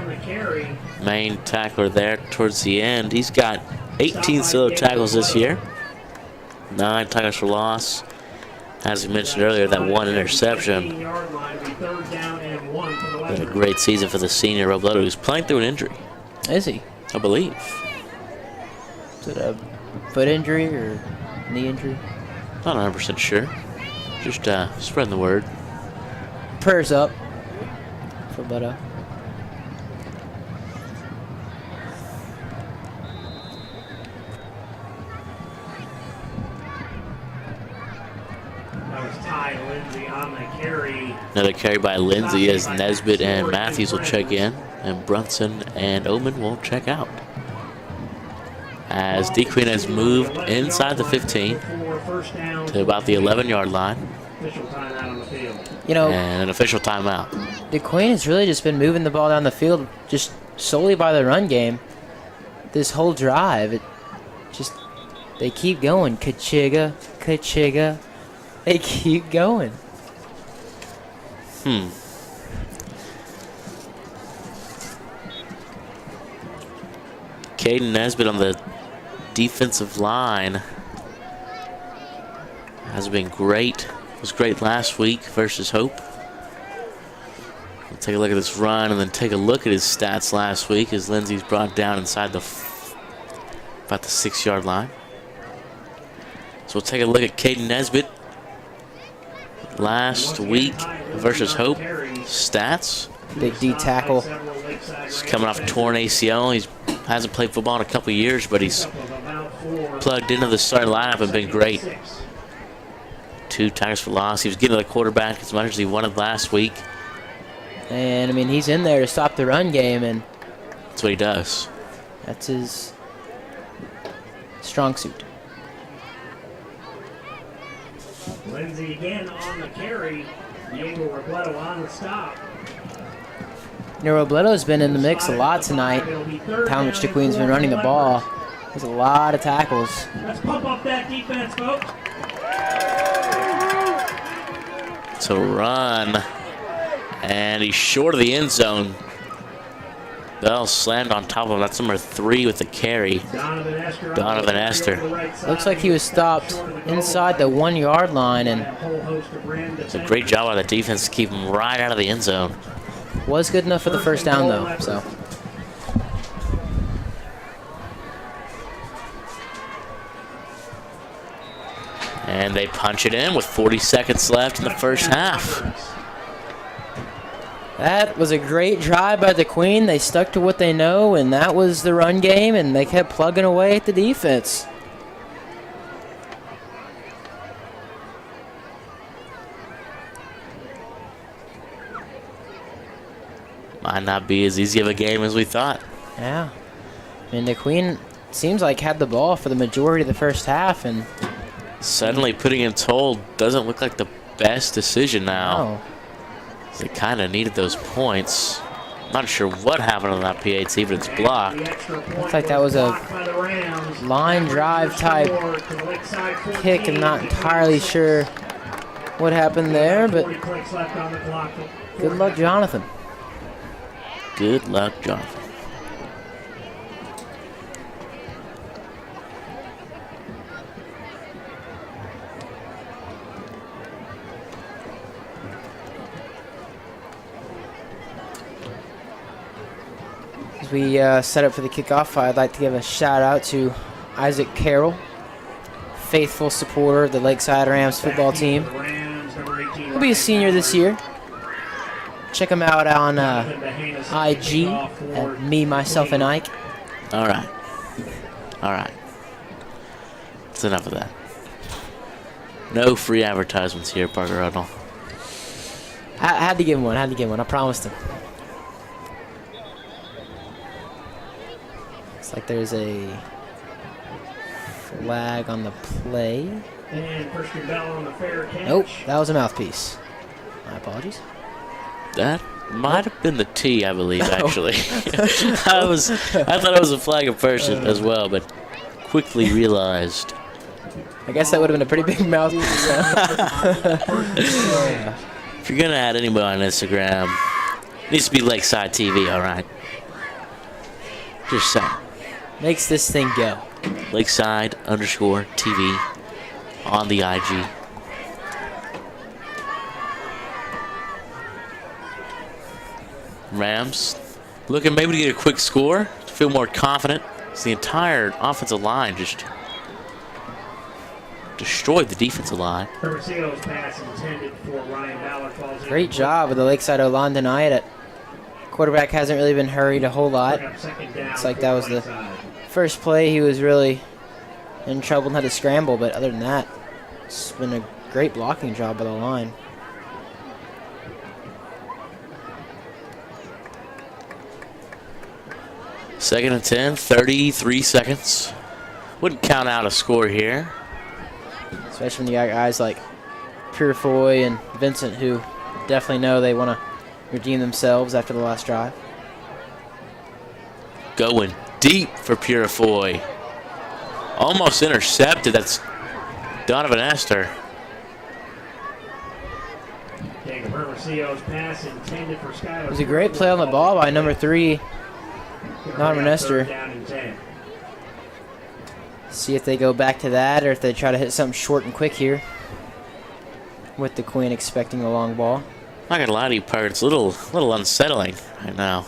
main tackler there towards the end. He's got 18 solo tackles this year. 9 tackles for loss. As we mentioned earlier, that 1 interception. Been a great season for the senior Robledo, who's playing through an injury. Is he? I believe. Is it a foot injury or knee injury? Not 100% sure. Just spreading the word. Prayers up for Robledo. Another carry by Lindsey as Nesbitt and Matthews will check in, and Brunson and Oman will check out. As DeQueen has moved inside the 15 to about the 11-yard line. You know, and an official timeout. DeQueen has really just been moving the ball down the field just solely by the run game. This whole drive, they keep going. Kachiga. They keep going. Caden Nesbitt on the defensive line has been great. Was great last week versus Hope. We'll take a look at this run and then take a look at his stats last week as Lindsey's brought down inside about the 6-yard line. So we'll take a look at Caden Nesbitt last week versus Hope stats. Big D tackle. He's coming off a torn ACL. He hasn't played football in a couple years, but he's plugged into the starting lineup and been great. 2 tackles for loss. He was getting to the quarterback as much as he wanted last week. And, I mean, he's in there to stop the run game, and That's what he does. that's his strong suit. Lindsay again on the carry. Diego Robledo on the stop. Robledo's been in the mix a lot tonight. How much DeQueen's been running the ball. There's a lot of tackles. Let's pump up that defense, folks. To run. And he's short of the end zone. Bell slammed on top of him. That's number 3 with the carry. Donovan Esther. Looks like he was stopped inside the 1-yard line, and It's a great job by the defense to keep him right out of the end zone. was good enough for the first down, though. So And they punch it in with 40 seconds left in the first half. that was a great drive by DeQueen. They stuck to what they know, and that was the run game, and they kept plugging away at the defense. Might not be as easy of a game as we thought. Yeah. I mean, DeQueen seems like had the ball for the majority of the first half, and Suddenly putting in toll doesn't look like the best decision now. They kind of needed those points. Not sure what happened on that PAT, but it's blocked. looks like that was a line drive type kick. I'm not entirely sure what happened there, but good luck, Jonathan. Good luck, Jonathan. As we set up for the kickoff, I'd like to give a shout out to Isaac Carroll, faithful supporter of the Lakeside Rams football team. He'll be a senior this year. Check him out on IG at Me, Myself, and Ike. All right. All right. That's enough of that. No free advertisements here, Parker Ruddle. I had to give him one. I promised him. Looks like there's a flag on the play. And Christian Bell on the fair catch. Nope, that was a mouthpiece. My apologies. That might have been the T, I believe, actually. I thought it was a flag of person as well, but quickly realized. I guess that would have been a pretty big mouthpiece. If you're going to add anybody on Instagram, it needs to be Lakeside TV, all right? Just saying. Makes this thing go. Lakeside_TV on the IG. Rams looking maybe to get a quick score, to feel more confident. As the entire offensive line just destroyed the defensive line. Great job with the Lakeside O-line tonight. At quarterback hasn't really been hurried a whole lot. It's like that was the first play he was really in trouble and had to scramble, but other than that, it's been a great blocking job by the line. Second and 10, 33 seconds. Wouldn't count out a score here. Especially when you got guys like Purefoy and Vincent who definitely know they want to redeem themselves after the last drive. Going deep for Purefoy. Almost intercepted. That's Donovan Esther. It was a great play on the ball by number 3, Donovan Esther. See if they go back to that or if they try to hit something short and quick here. With the Queen expecting a long ball. Not gonna lie to you, Parker. It's a little unsettling right now.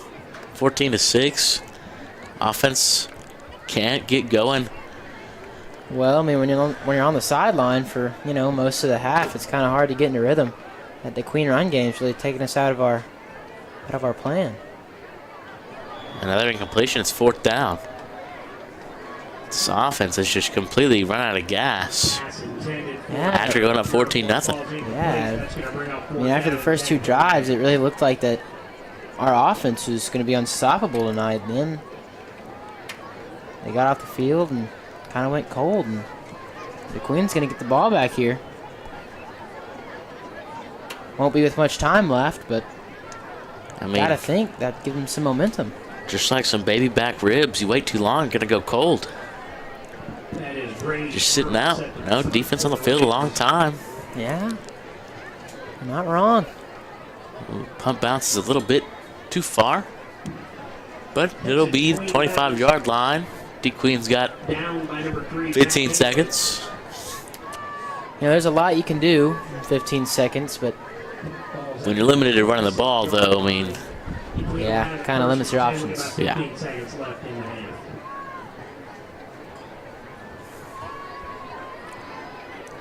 14-6. Offense can't get going. Well, I mean, when you're on the sideline for most of the half, it's kind of hard to get into rhythm. That the Queen run game's really taking us out of our plan. Another incompletion. It's 4th down. This offense has just completely run out of gas. Yeah. After going up 14-0. Yeah. I mean, after the first 2 drives, it really looked like that our offense was going to be unstoppable tonight. Then they got off the field and kind of went cold. And the Queen's going to get the ball back here. Won't be with much time left, but I mean, gotta think that gives them some momentum. Just like some baby back ribs, you wait too long, gonna go cold. That is great. Just sitting out, defense on the field a long time. Yeah, not wrong. Pump bounces a little bit too far, but it'll be the 25-yard line. D-Queen's got 15 seconds. You know, there's a lot you can do in 15 seconds, but when you're limited to running the ball, though, I mean, yeah, kind of limits your options. Yeah.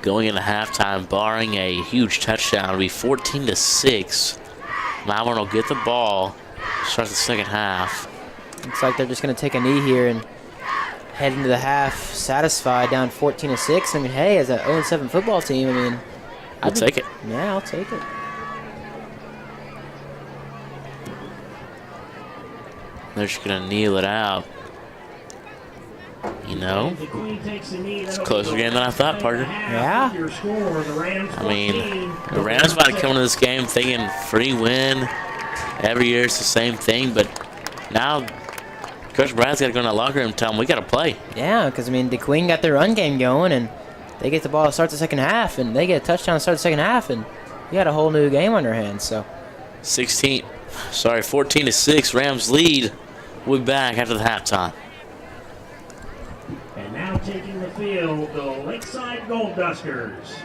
Going into halftime, barring a huge touchdown, it'll be 14-6. Malvern will get the ball, start the second half. Looks like they're just going to take a knee here and head into the half satisfied, down 14-6. I mean, hey, as an 0-7 football team, I mean, I'll take it. Yeah, I'll take it. They're just going to kneel it out. You know, it's a closer game than I thought, Parker. Yeah. I mean, the Rams might come into this game thinking free win. Every year it's the same thing, but now Coach Brad's got to go in that locker room and tell them we got to play. Yeah, because, I mean, the Queen got their run game going, and they get the ball to start the second half, and they get a touchdown to start the second half, and you got a whole new game on their hands. So 14-6, Rams lead. We'll be back after the halftime. And now taking the field, the Lakeside Gold Dusters.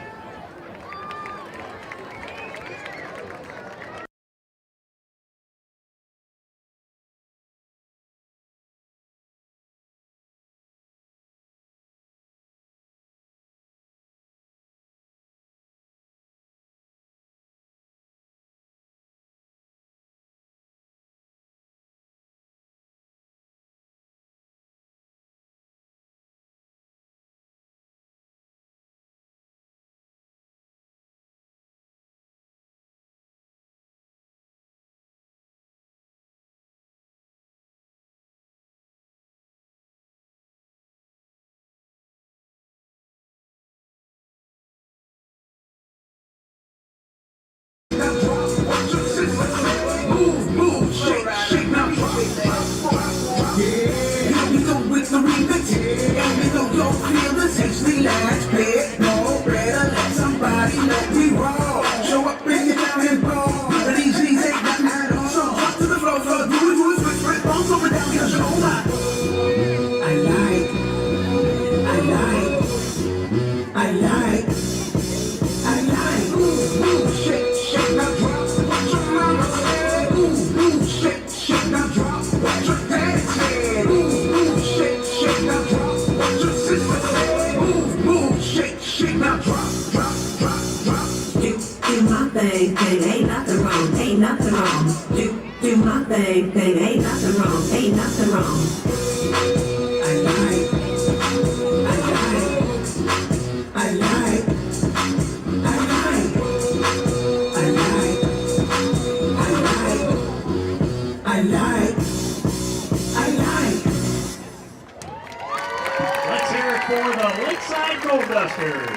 Let's hear it for the Lakeside Gold Dusters.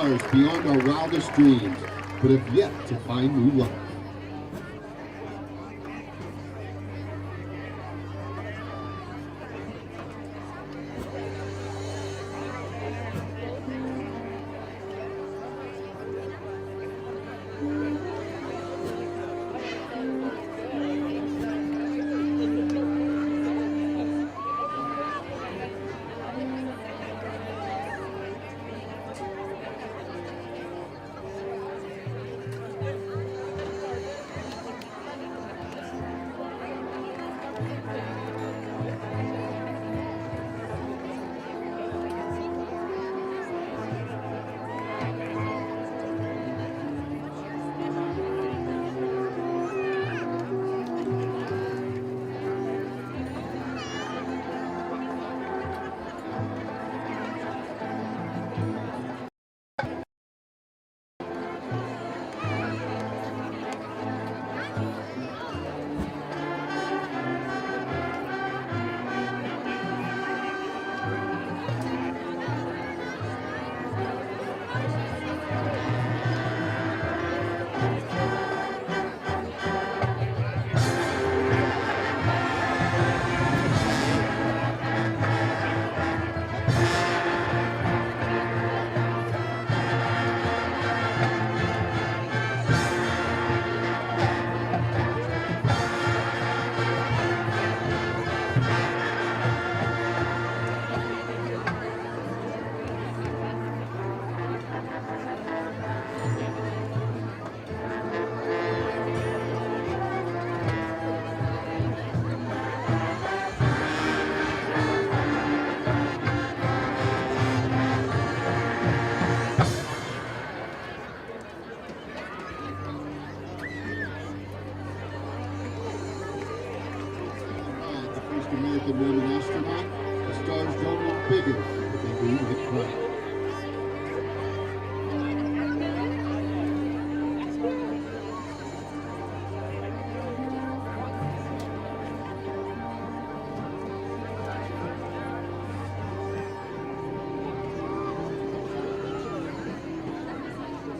stars beyond our wildest dreams, but have yet to find new love. American woman astronaut, the stars don't look bigger, but they do look bright.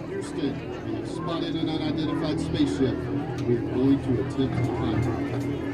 Houston, we have spotted an unidentified spaceship. We are going to attempt to find it.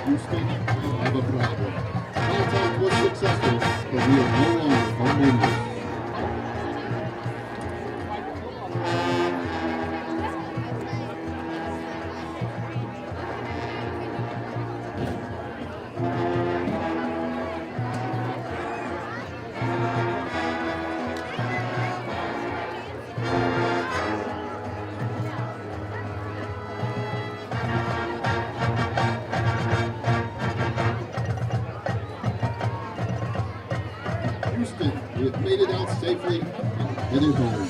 Houston, we have a problem. Contact was successful, but we are no longer homeowners. Houston, who have made it out safely and headed home.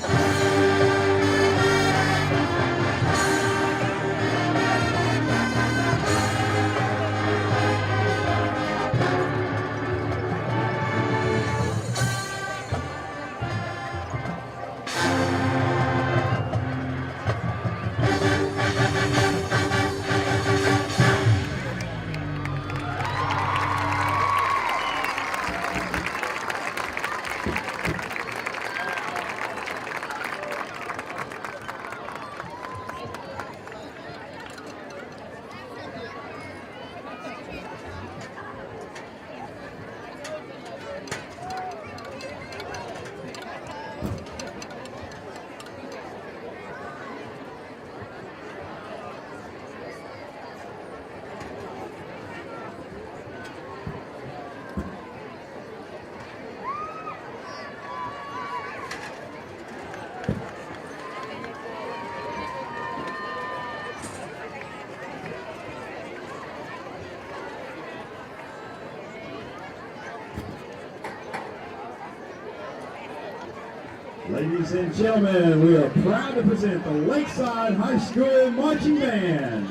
Ladies and gentlemen, we are proud to present the Lakeside High School Marching Band.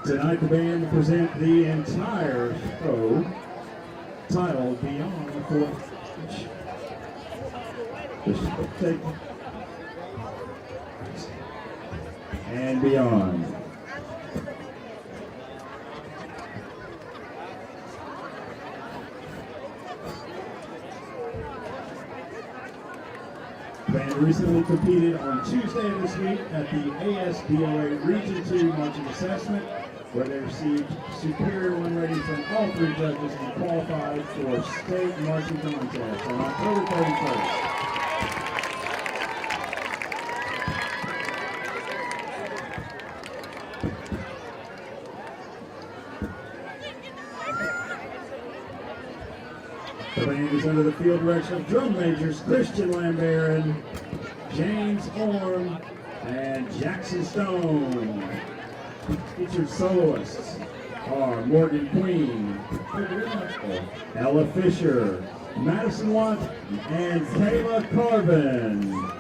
Tonight the band will present the entire show titled Beyond the Fourth Stage. And Beyond. The band recently competed on Tuesday of this week at the ASBOA Region 2 Marching Assessment, where they received superior win rating from all three judges and qualified for state marching contest on October 31st. The band is under the field direction of drum majors Christian Lambaron, James Orm, and Jackson Stone. Featured soloists are Morgan Queen, Ella Fisher, Madison Watt, and Kayla Carvin.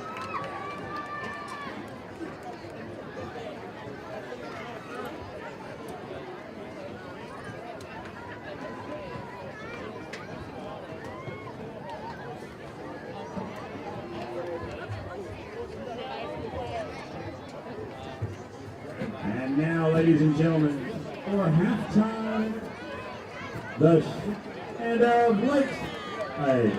And now, ladies and gentlemen, for halftime, the end of Lakeside.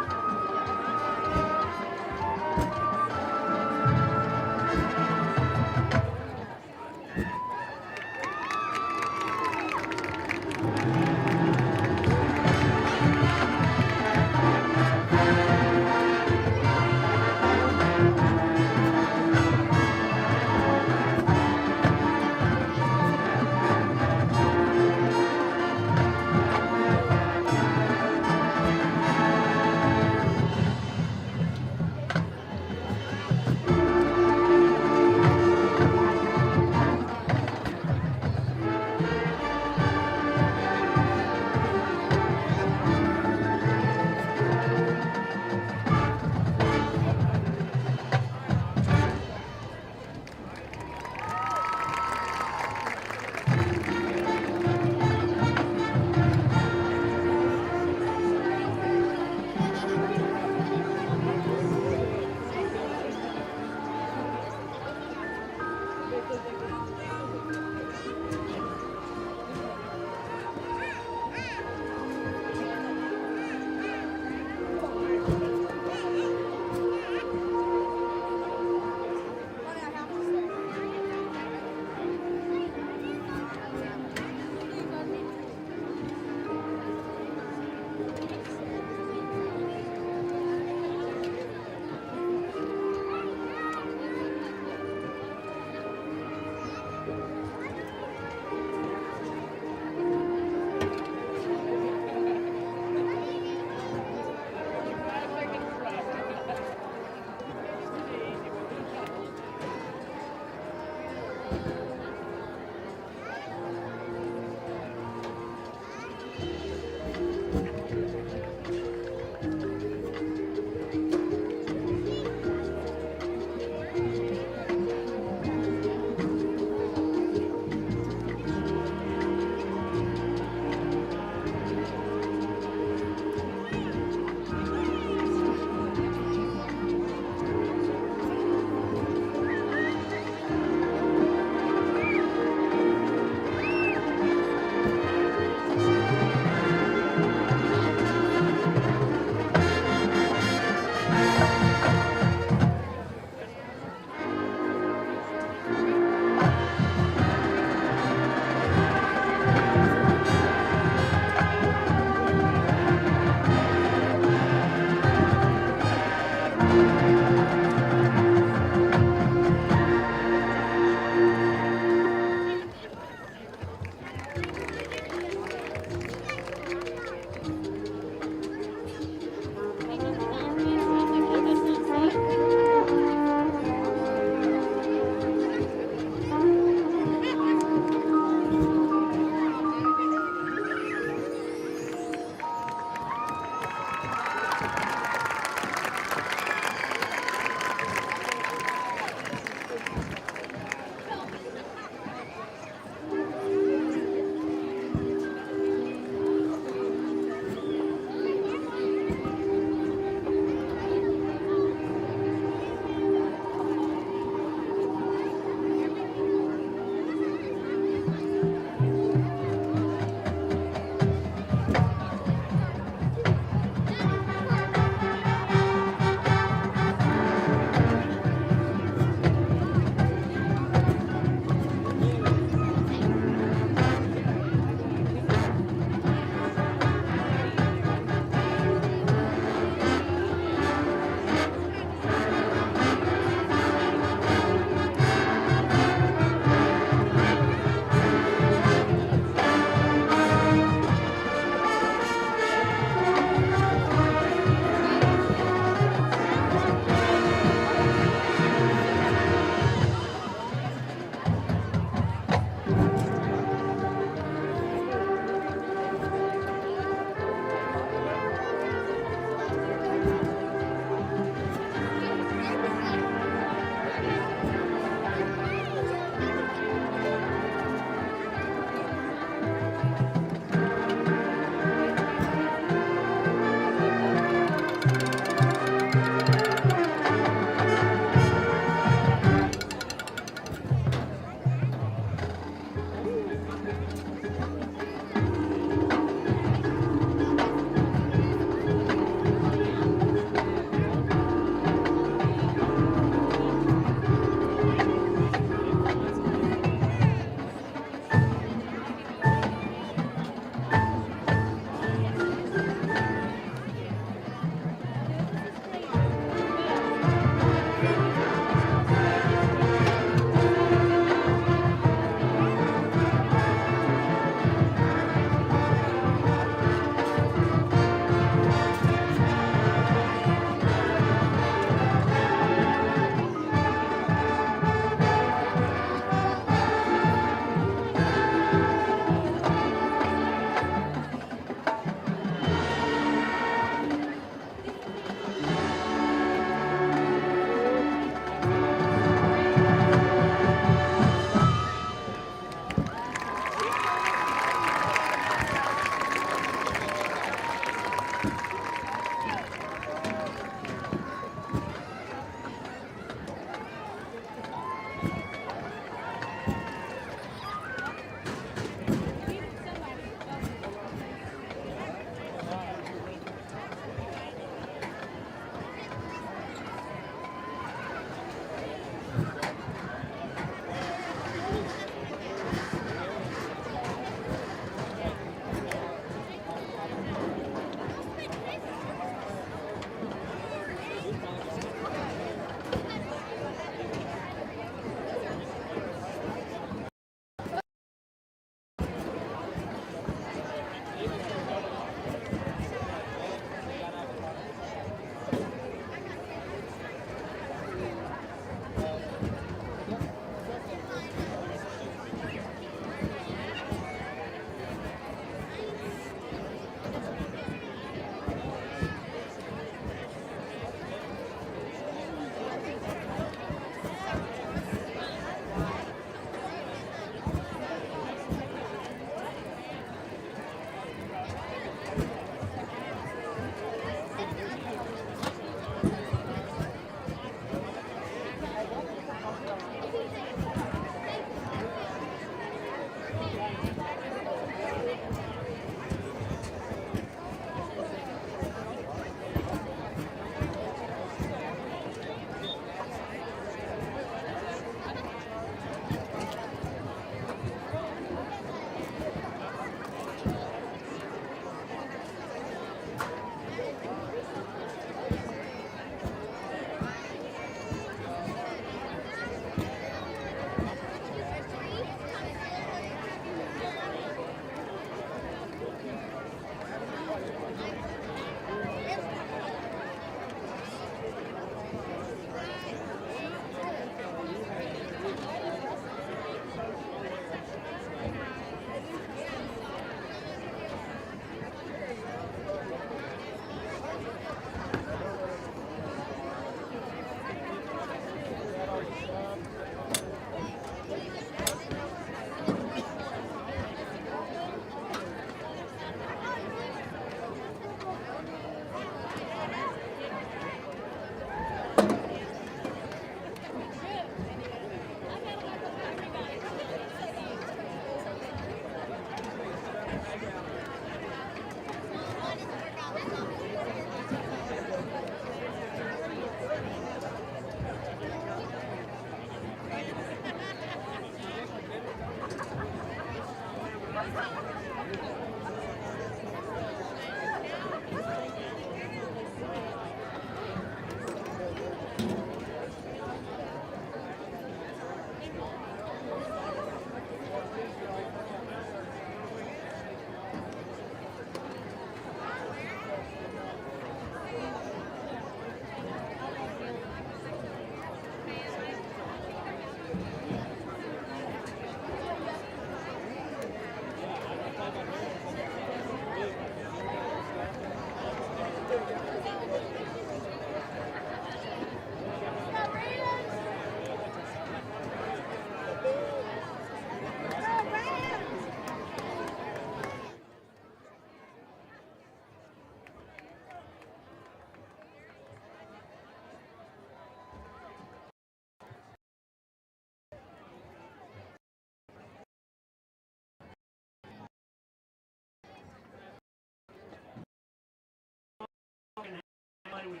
With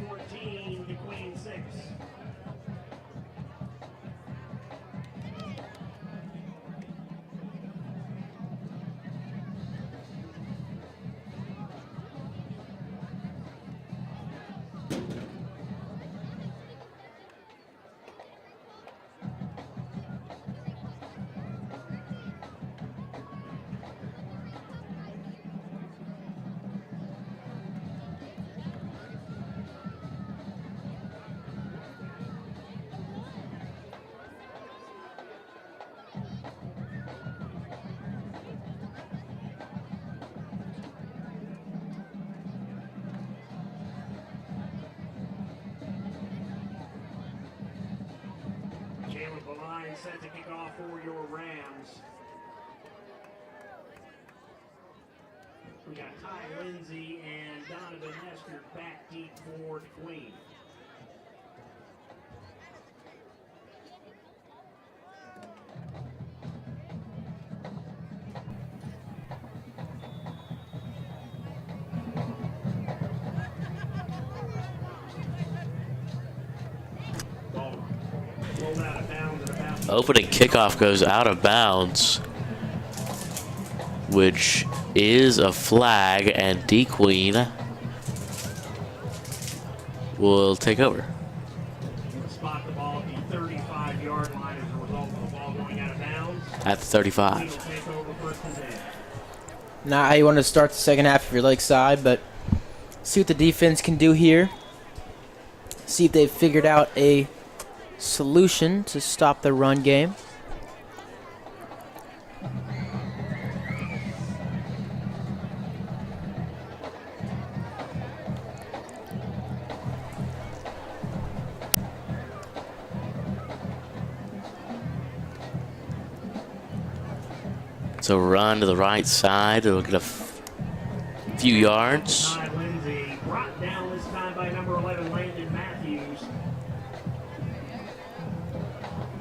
your 14 to Queen 6. Set to kick off for your Rams. We got Ty Lindsay and Donovan Hester back deep for Queen. Opening kickoff goes out of bounds, which is a flag, and D Queen will take over. Spot the ball at the 35-yard line as a result of the ball going out of bounds. At the 35. Take over first and 10. Not how you want to start the second half of your Lakeside, but see what the defense can do here. See if they've figured out a solution to stop the run game. So run to the right side. It'll get a few yards. Ty Lindsay brought down this time by number 11, Landon Matthews.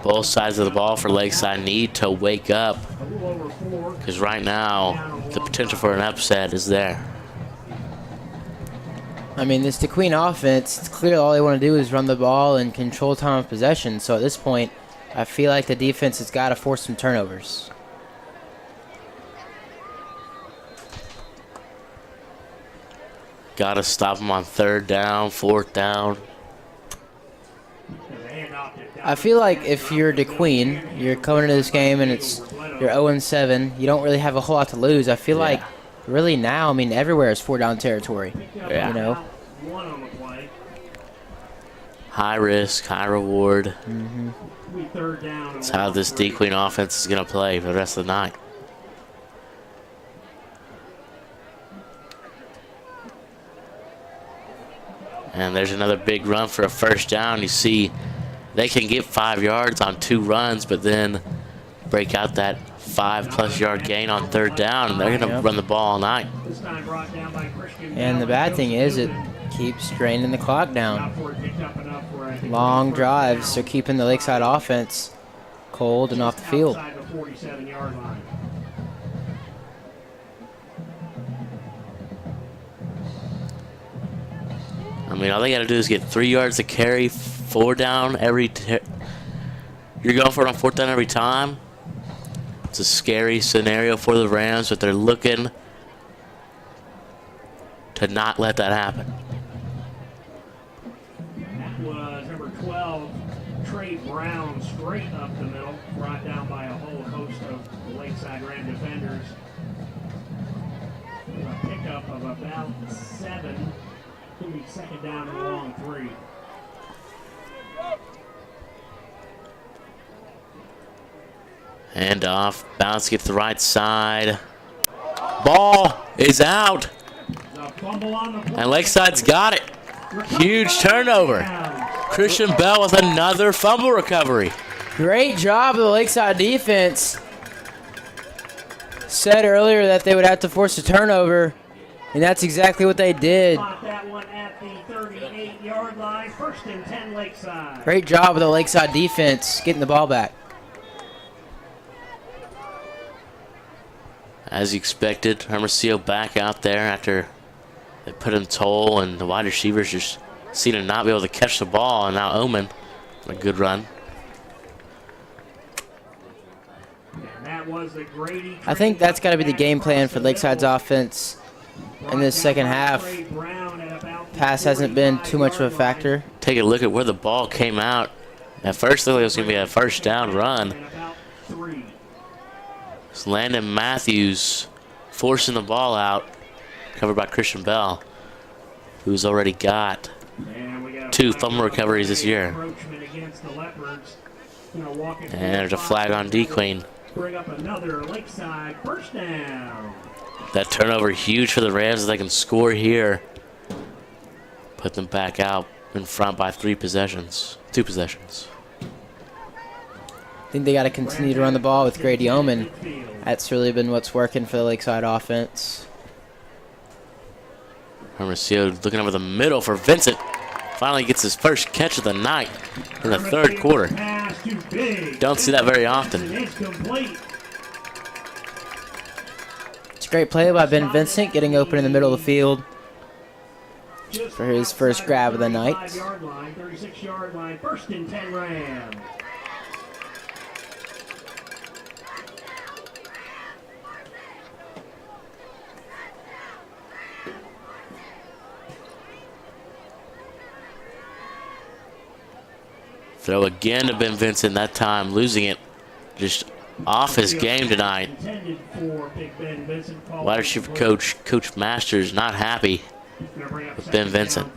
Both sides of the ball for Lakeside need to wake up, because right now the potential for an upset is there. I mean, this DeQueen offense, it's clear all they want to do is run the ball and control time of possession. So at this point, I feel like the defense has got to force some turnovers. Got to stop them on third down, fourth down. I feel like if you're DeQueen, you're coming into this game and you're 0-7, you don't really have a whole lot to lose. I feel like really now, I mean, everywhere is 4-down territory. Yeah. You know? High risk, high reward. Mm-hmm. That's how this D Queen offense is going to play for the rest of the night. And there's another big run for a first down. You see they can get 5 yards on 2 runs, but then break out that 5+ yard gain on third down, and they're going to run the ball all night. And the bad thing is it keeps draining the clock down. Long drives are keeping the Lakeside offense cold and off the field. I mean, all they got to do is get 3 yards to carry, 4 down every. You're going for it on 4th down every time. It's a scary scenario for the Rams, but they're looking to not let that happen. That was number 12, Trey Brown, straight up the middle, brought down by a whole host of the Lakeside Ram defenders. A pickup of about 7. Could be second down and a long 3. Hand off, bounce, get to the right side. Ball is out. And Lakeside's got it. Huge turnover. Christian Bell with another fumble recovery. Great job of the Lakeside defense. Said earlier that they would have to force a turnover, and that's exactly what they did. That one at the 38-yard line. First and 10 Lakeside. Great job of the Lakeside defense getting the ball back. As you expected, Hermosillo back out there after they put him toll, and the wide receivers just seem to not be able to catch the ball, and now Omen, a good run. I think that's got to be the game plan for Lakeside's offense in this second half. Pass hasn't been too much of a factor. Take a look at where the ball came out. At first, it was going to be a first down run. It's Landon Matthews forcing the ball out, covered by Christian Bell, who's already got 2 fumble recoveries this year. And there's a flag on D-Queen. Bring up another Lakeside first down. That turnover huge for the Rams. They can score here. Put them back out in front by 2 possessions. I think they got to continue to run the ball with Grady Omen. That's really been what's working for the Lakeside offense. Hermosillo looking over the middle for Vincent. Finally gets his first catch of the night in the third quarter. Don't see that very often. It's a great play by Ben Vincent, getting open in the middle of the field for his first grab of the night. 36-yard line, first and 10 Rams. Throw again to Ben Vincent, that time losing it. Just off his game tonight. Wide receiver coach, Coach Masters, not happy with Ben Vincent.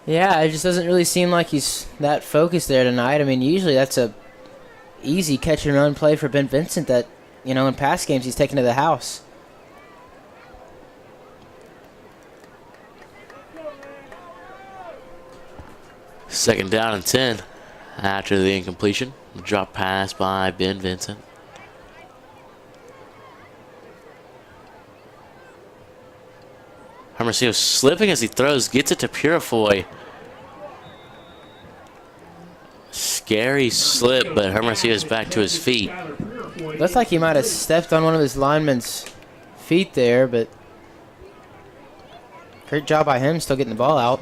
Yeah, it just doesn't really seem like he's that focused there tonight. I mean, usually that's a easy catch and run play for Ben Vincent that, you know, in past games he's taken to the house. Second down and 10 after the incompletion. Drop pass by Ben Vincent. Hermosillo slipping as he throws, gets it to Purifoy. Scary slip, but Hermosillo's back to his feet. Looks like he might have stepped on one of his linemen's feet there, but great job by him still getting the ball out.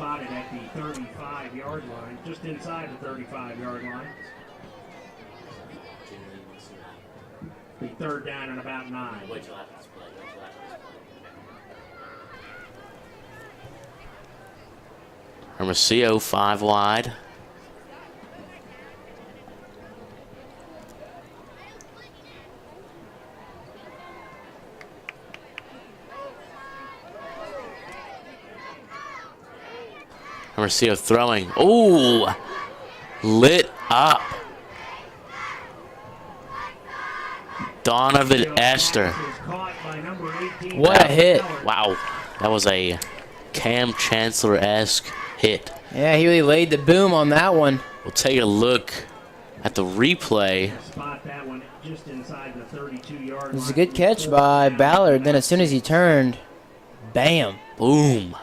Just inside the 35-yard line. The third down and about 9. Hermosillo 5 wide. Hermosillo throwing. Ooh, lit up. Donovan Esther. What a hit. Wow, that was a Cam Chancellor-esque hit. Yeah, he really laid the boom on that one. We'll take a look at the replay. It was a good catch by Ballard. Then as soon as he turned, bam. Boom.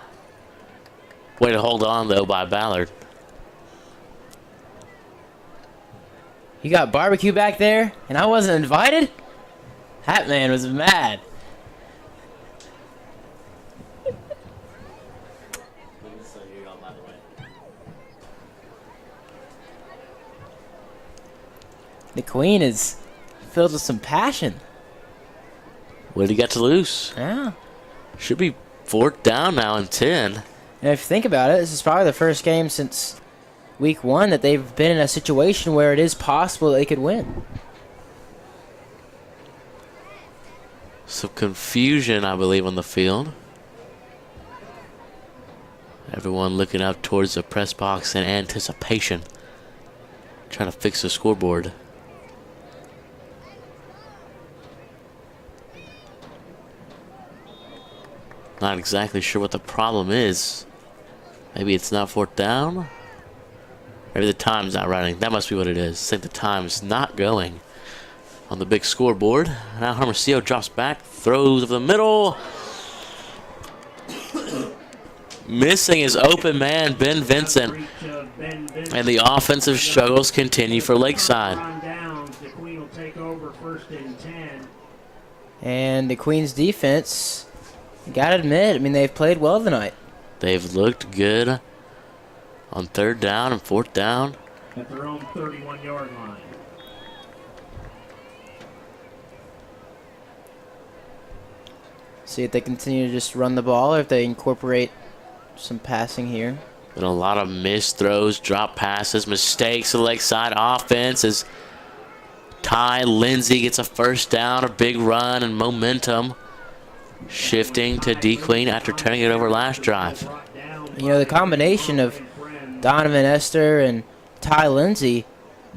Way to hold on, though, by Ballard. You got barbecue back there, and I wasn't invited? That man was mad. The Queen is filled with some passion. What did he get to lose? Yeah. Should be 4th down now and 10. And if you think about it, this is probably the first game since week 1 that they've been in a situation where it is possible they could win. Some confusion, I believe, on the field. Everyone looking up towards the press box in anticipation. Trying to fix the scoreboard. Not exactly sure what the problem is. Maybe it's not 4th down. Maybe the time's not running. That must be what it is. I think the time's not going on the big scoreboard. Now Hermosillo drops back, throws of the middle. Missing his open man, Ben Vincent. And the offensive struggles continue for Lakeside. And the Queens defense, you gotta admit, I mean, they've played well tonight. They've looked good on 3rd down and 4th down. At their own 31-yard line. See if they continue to just run the ball or if they incorporate some passing here. Been a lot of missed throws, drop passes, mistakes. The Lakeside offense as Ty Lindsay gets a 1st down, a big run and momentum. Shifting to D Queen after turning it over last drive. You know, the combination of Donovan Esther and Ty Lindsay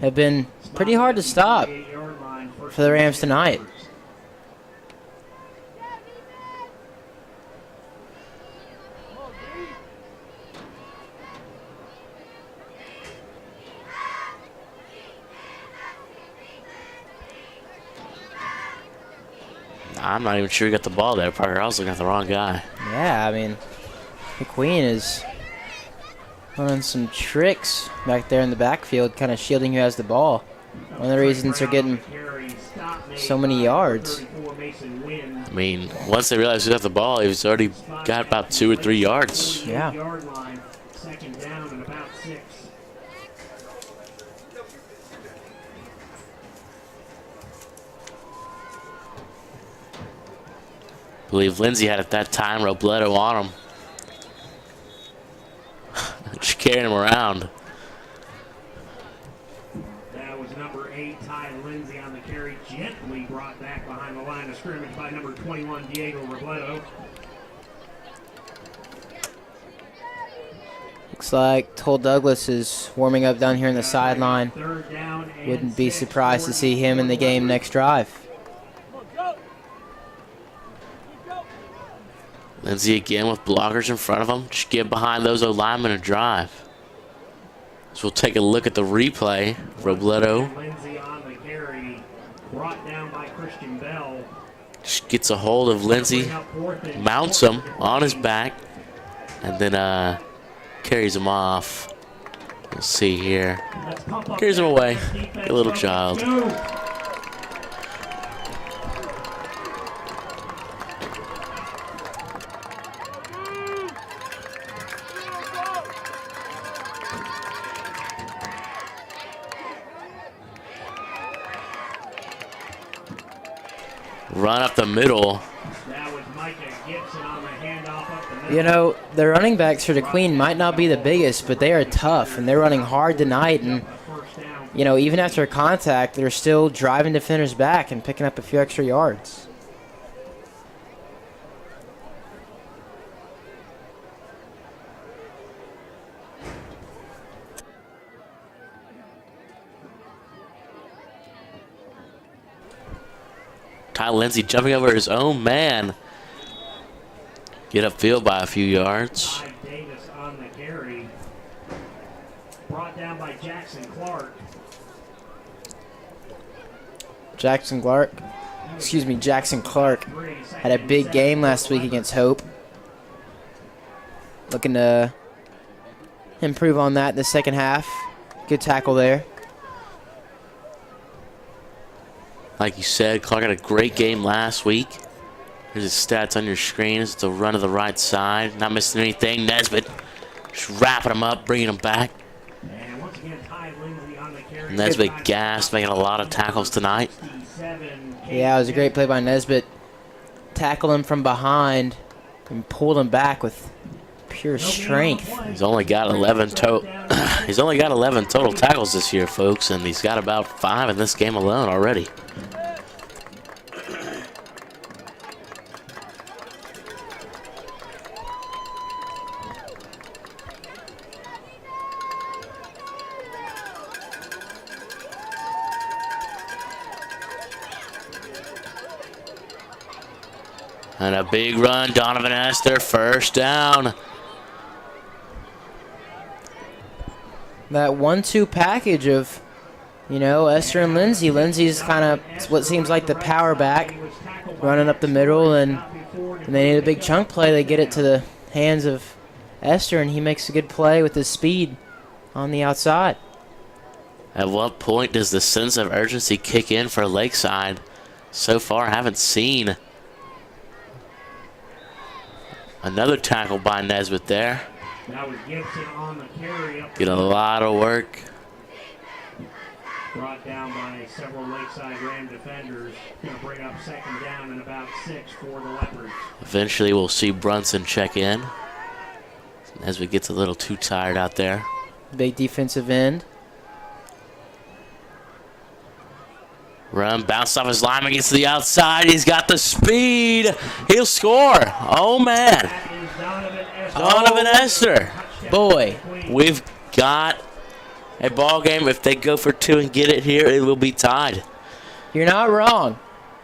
have been pretty hard to stop for the Rams tonight. I'm not even sure he got the ball there, Parker. I was looking at the wrong guy. Yeah, I mean, the Queen is running some tricks back there in the backfield, kind of shielding who has the ball. One of the reasons they're getting so many yards. I mean, once they realized who got the ball, he's already got about 2 or 3 yards. Yeah. 2nd down and about 6. I believe Lindsay had at that time Robledo on him. Just carrying him around. That was number 8, Ty Lindsay on the carry. Gently brought back behind the line of scrimmage by number 21, Diego Robledo. Looks like Toll Douglas is warming up down here in the sideline. Wouldn't be surprised to see him in the game next drive. Lindsay again with blockers in front of him. Just get behind those O-linemen and drive. So we'll take a look at the replay. Robledo Lindsay on the carry, brought down by Christian Bell. just gets a hold of Lindsay, mounts him on his back, and then carries him off. We'll see here. Carries him away. A little child. Run up the middle. You know, the running backs for the Queen might not be the biggest, but they are tough, and they're running hard tonight. And, you know, even after contact, they're still driving defenders back and picking up a few extra yards. Ty Lindsay jumping over his own man. Get upfield by a few yards. Davis on the carry. Brought down by Jackson Clark. Jackson Clark had a big game last week against Hope. Looking to improve on that in the second half. Good tackle there. Like you said, Clark had a great game last week. Here's his stats on your screen. It's a run to the right side. Not missing anything. Nesbitt just wrapping him up, bringing him back. And once again, Ty Lindsay on the carry. Nesbitt gassed, making a lot of tackles tonight. Yeah, it was a great play by Nesbitt. Tackled him from behind and pulled him back with pure strength. He's only got 11 He's only got 11 total tackles this year, folks, and he's got about 5 in this game alone already. And a big run, Donovan Esther, first down. That 1-2 package of, Esther and Lindsay. Lindsay's kind of what seems like the power back, running up the middle, and when they need a big chunk play, they get it to the hands of Esther, and he makes a good play with his speed on the outside. At what point does the sense of urgency kick in for Lakeside? So far, I haven't seen. Another tackle by Nesbitt there. That was Gibson on the carry. Get a lot of work. Brought down by several Lakeside Ram defenders. Going to bring up second down and about 6 for the Leopards. Eventually, we'll see Brunson check in. Nesbitt gets a little too tired out there. Big defensive end. Run, bounced off his lineman, gets to the outside. He's got the speed. He'll score. Oh, man. Donovan Esther. Boy. We've got a ball game. If they go for 2 and get it here, it will be tied. You're not wrong.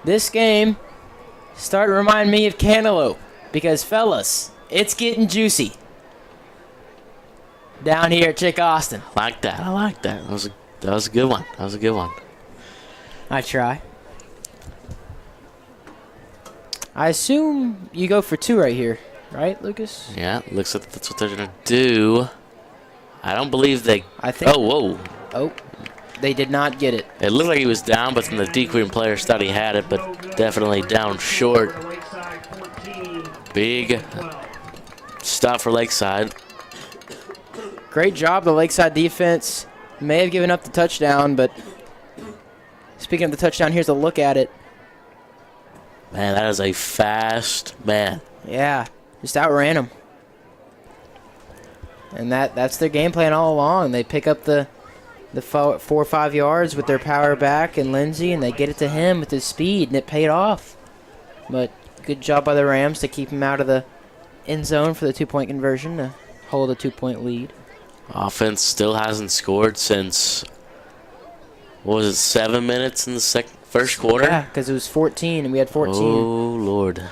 This game started to remind me of Cantaloupe because, fellas, it's getting juicy down here at Chick Austin. I like that. I like that. That was a good one. That was a good one. I try. I assume you go for 2 right here, right, Lucas? Yeah, looks like that's what they're going to do. I don't believe they... I think... Oh, whoa. Oh, they did not get it. It looked like he was down, but then the D-Queen players thought he had it, but definitely down short. Big stop for Lakeside. Great job, the Lakeside defense. May have given up the touchdown, but... Speaking of the touchdown, here's a look at it. Man, that is a fast man. Yeah, just outran him. And that's their game plan all along. They pick up the 4 or 5 yards with their power back and Lindsay, and they get it to him with his speed, and it paid off. But good job by the Rams to keep him out of the end zone for the 2-point conversion to hold a 2-point lead. Offense still hasn't scored since... What was it, 7 minutes in the first quarter? Yeah, because it was 14 and we had 14. Oh, Lord.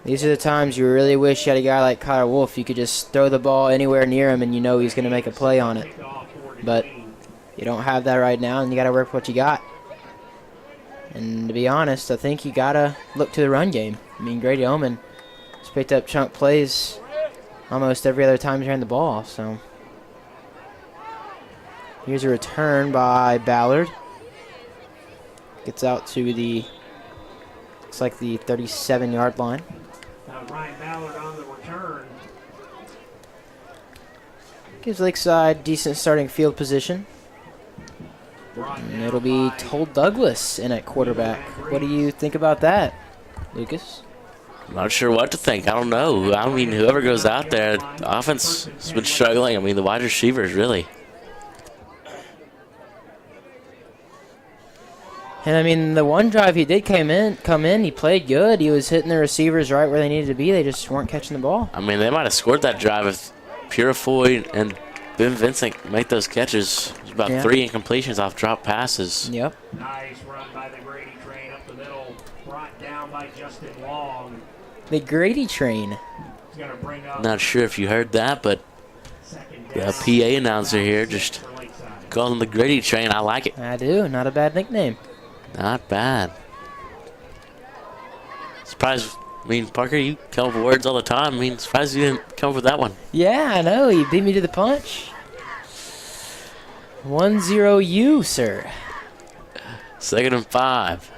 These are the times you really wish you had a guy like Kyle Wolf. You could just throw the ball anywhere near him and you know he's going to make a play on it. But you don't have that right now, and you got to work with what you got. And to be honest, I think you got to look to the run game. I mean, Grady Oman has picked up chunk plays almost every other time he's ran the ball, so... Here's a return by Ballard. Gets out to the, looks like the 37-yard line. Ryan Ballard on the return. Gives Lakeside decent starting field position. And it'll be Toll Douglas in at quarterback. What do you think about that, Lucas? I'm not sure what to think. I don't know. I mean, whoever goes out there, the offense has been struggling. I mean, the wide receivers, really. And I mean, the one drive he did come in, he played good. He was hitting the receivers right where they needed to be. They just weren't catching the ball. I mean, they might have scored that drive if Purifoy and Ben Vincent make those catches. There's about 3 incompletions off drop passes. Yep. Nice run by the Grady train up the middle, brought down by Justin Long. The Grady train. He's gonna bring up Not sure if you heard that, but the PA announcer here just called him the Grady train. I like it. I do. Not a bad nickname. Not bad. Surprised. I mean, Parker, you come up with words all the time. I mean, surprised you didn't come up with that one. Yeah, I know. He beat me to the punch. 1-0 you, sir. 2nd and 5.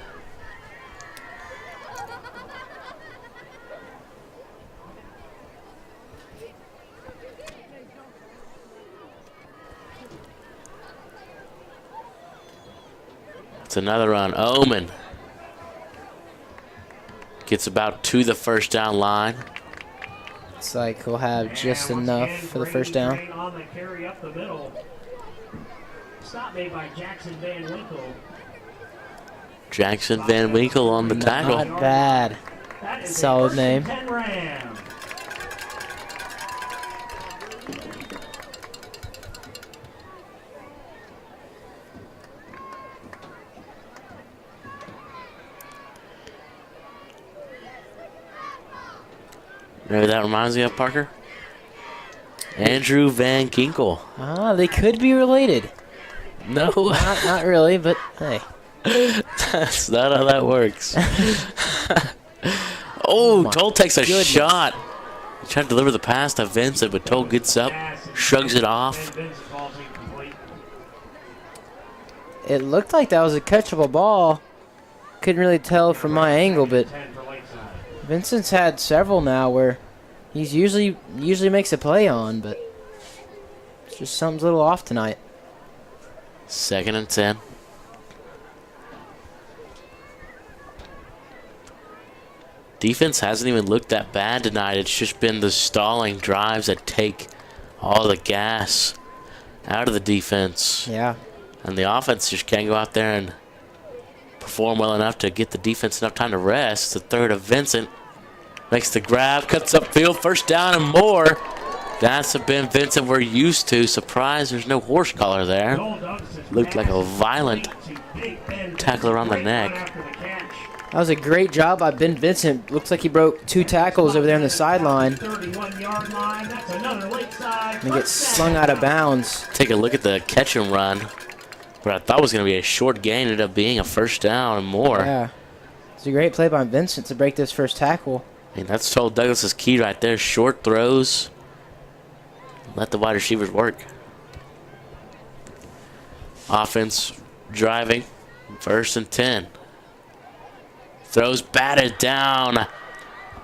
It's another run. Omen gets about to the first down line. It's like he'll have just enough for the first down. On the carry up the middle. Stop made by Jackson Van Winkle. Jackson Van Winkle on the tackle. Not bad. Solid name. 10 Rams. You know who that reminds me of, Parker? Andrew Van Ginkel. Ah, they could be related. No. Not really, but hey. That's not how that works. Oh, Toll takes a shot. He tried to deliver the pass to Vincent, but Toll gets up, shrugs it off. It looked like that was a catchable ball. Couldn't really tell from my angle, but Vincent's had several now where he's usually makes a play on, but it's just something's a little off tonight. 2nd and 10. Defense hasn't even looked that bad tonight. It's just been the stalling drives that take all the gas out of the defense. Yeah. And the offense just can't go out there and perform well enough to get the defense enough time to rest. The third of Vincent makes the grab, cuts upfield, first down and more. That's the Ben Vincent we're used to. Surprise, there's no horse collar there. Looked like a violent tackle around the neck. That was a great job by Ben Vincent. Looks like he broke 2 tackles over there on the sideline. 31-yard line. That's another Lakeside. And gets slung out of bounds. Take a look at the catch and run. What I thought was going to be a short gain ended up being a first down and more. Yeah. It's a great play by Vincent to break this first tackle. I mean, that's Toll Douglas's key right there. Short throws. Let the wide receivers work. Offense driving. 1st and 10. Throws batted down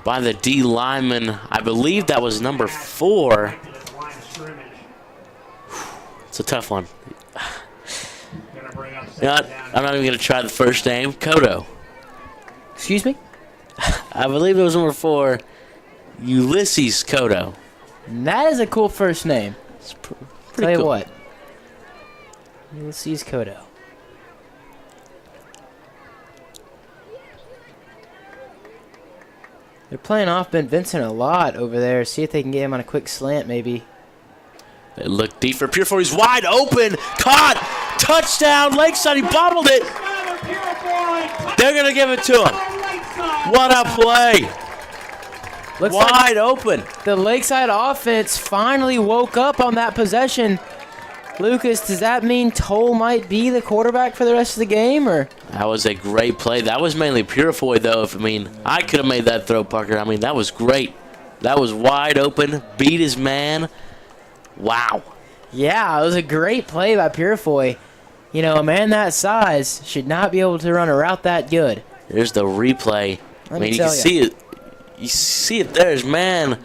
by the D lineman. I believe that was number 4. It's a tough one. You know what? I'm not even going to try the first name. Kodo. Excuse me? I believe it was number 4. Ulysses Kodo. And that is a cool first name. It's Tell pretty you cool. what. Ulysses Kodo. They're playing off Ben Vincent a lot over there. See if they can get him on a quick slant, maybe. They look deep for Pureford. He's wide open. Caught. Touchdown. Lakeside. He bobbled it. They're going to give it to him. What a play. Looks wide open. The Lakeside offense finally woke up on that possession. Lucas, does that mean Toll might be the quarterback for the rest of the game, or? That was a great play. That was mainly Purifoy, though. I could have made that throw, Parker. I mean, that was great. That was wide open. Beat his man. Wow. Yeah, it was a great play by Purifoy. You know, a man that size should not be able to run a route that good. There's the replay. I mean, you can see it. You see it there. His man.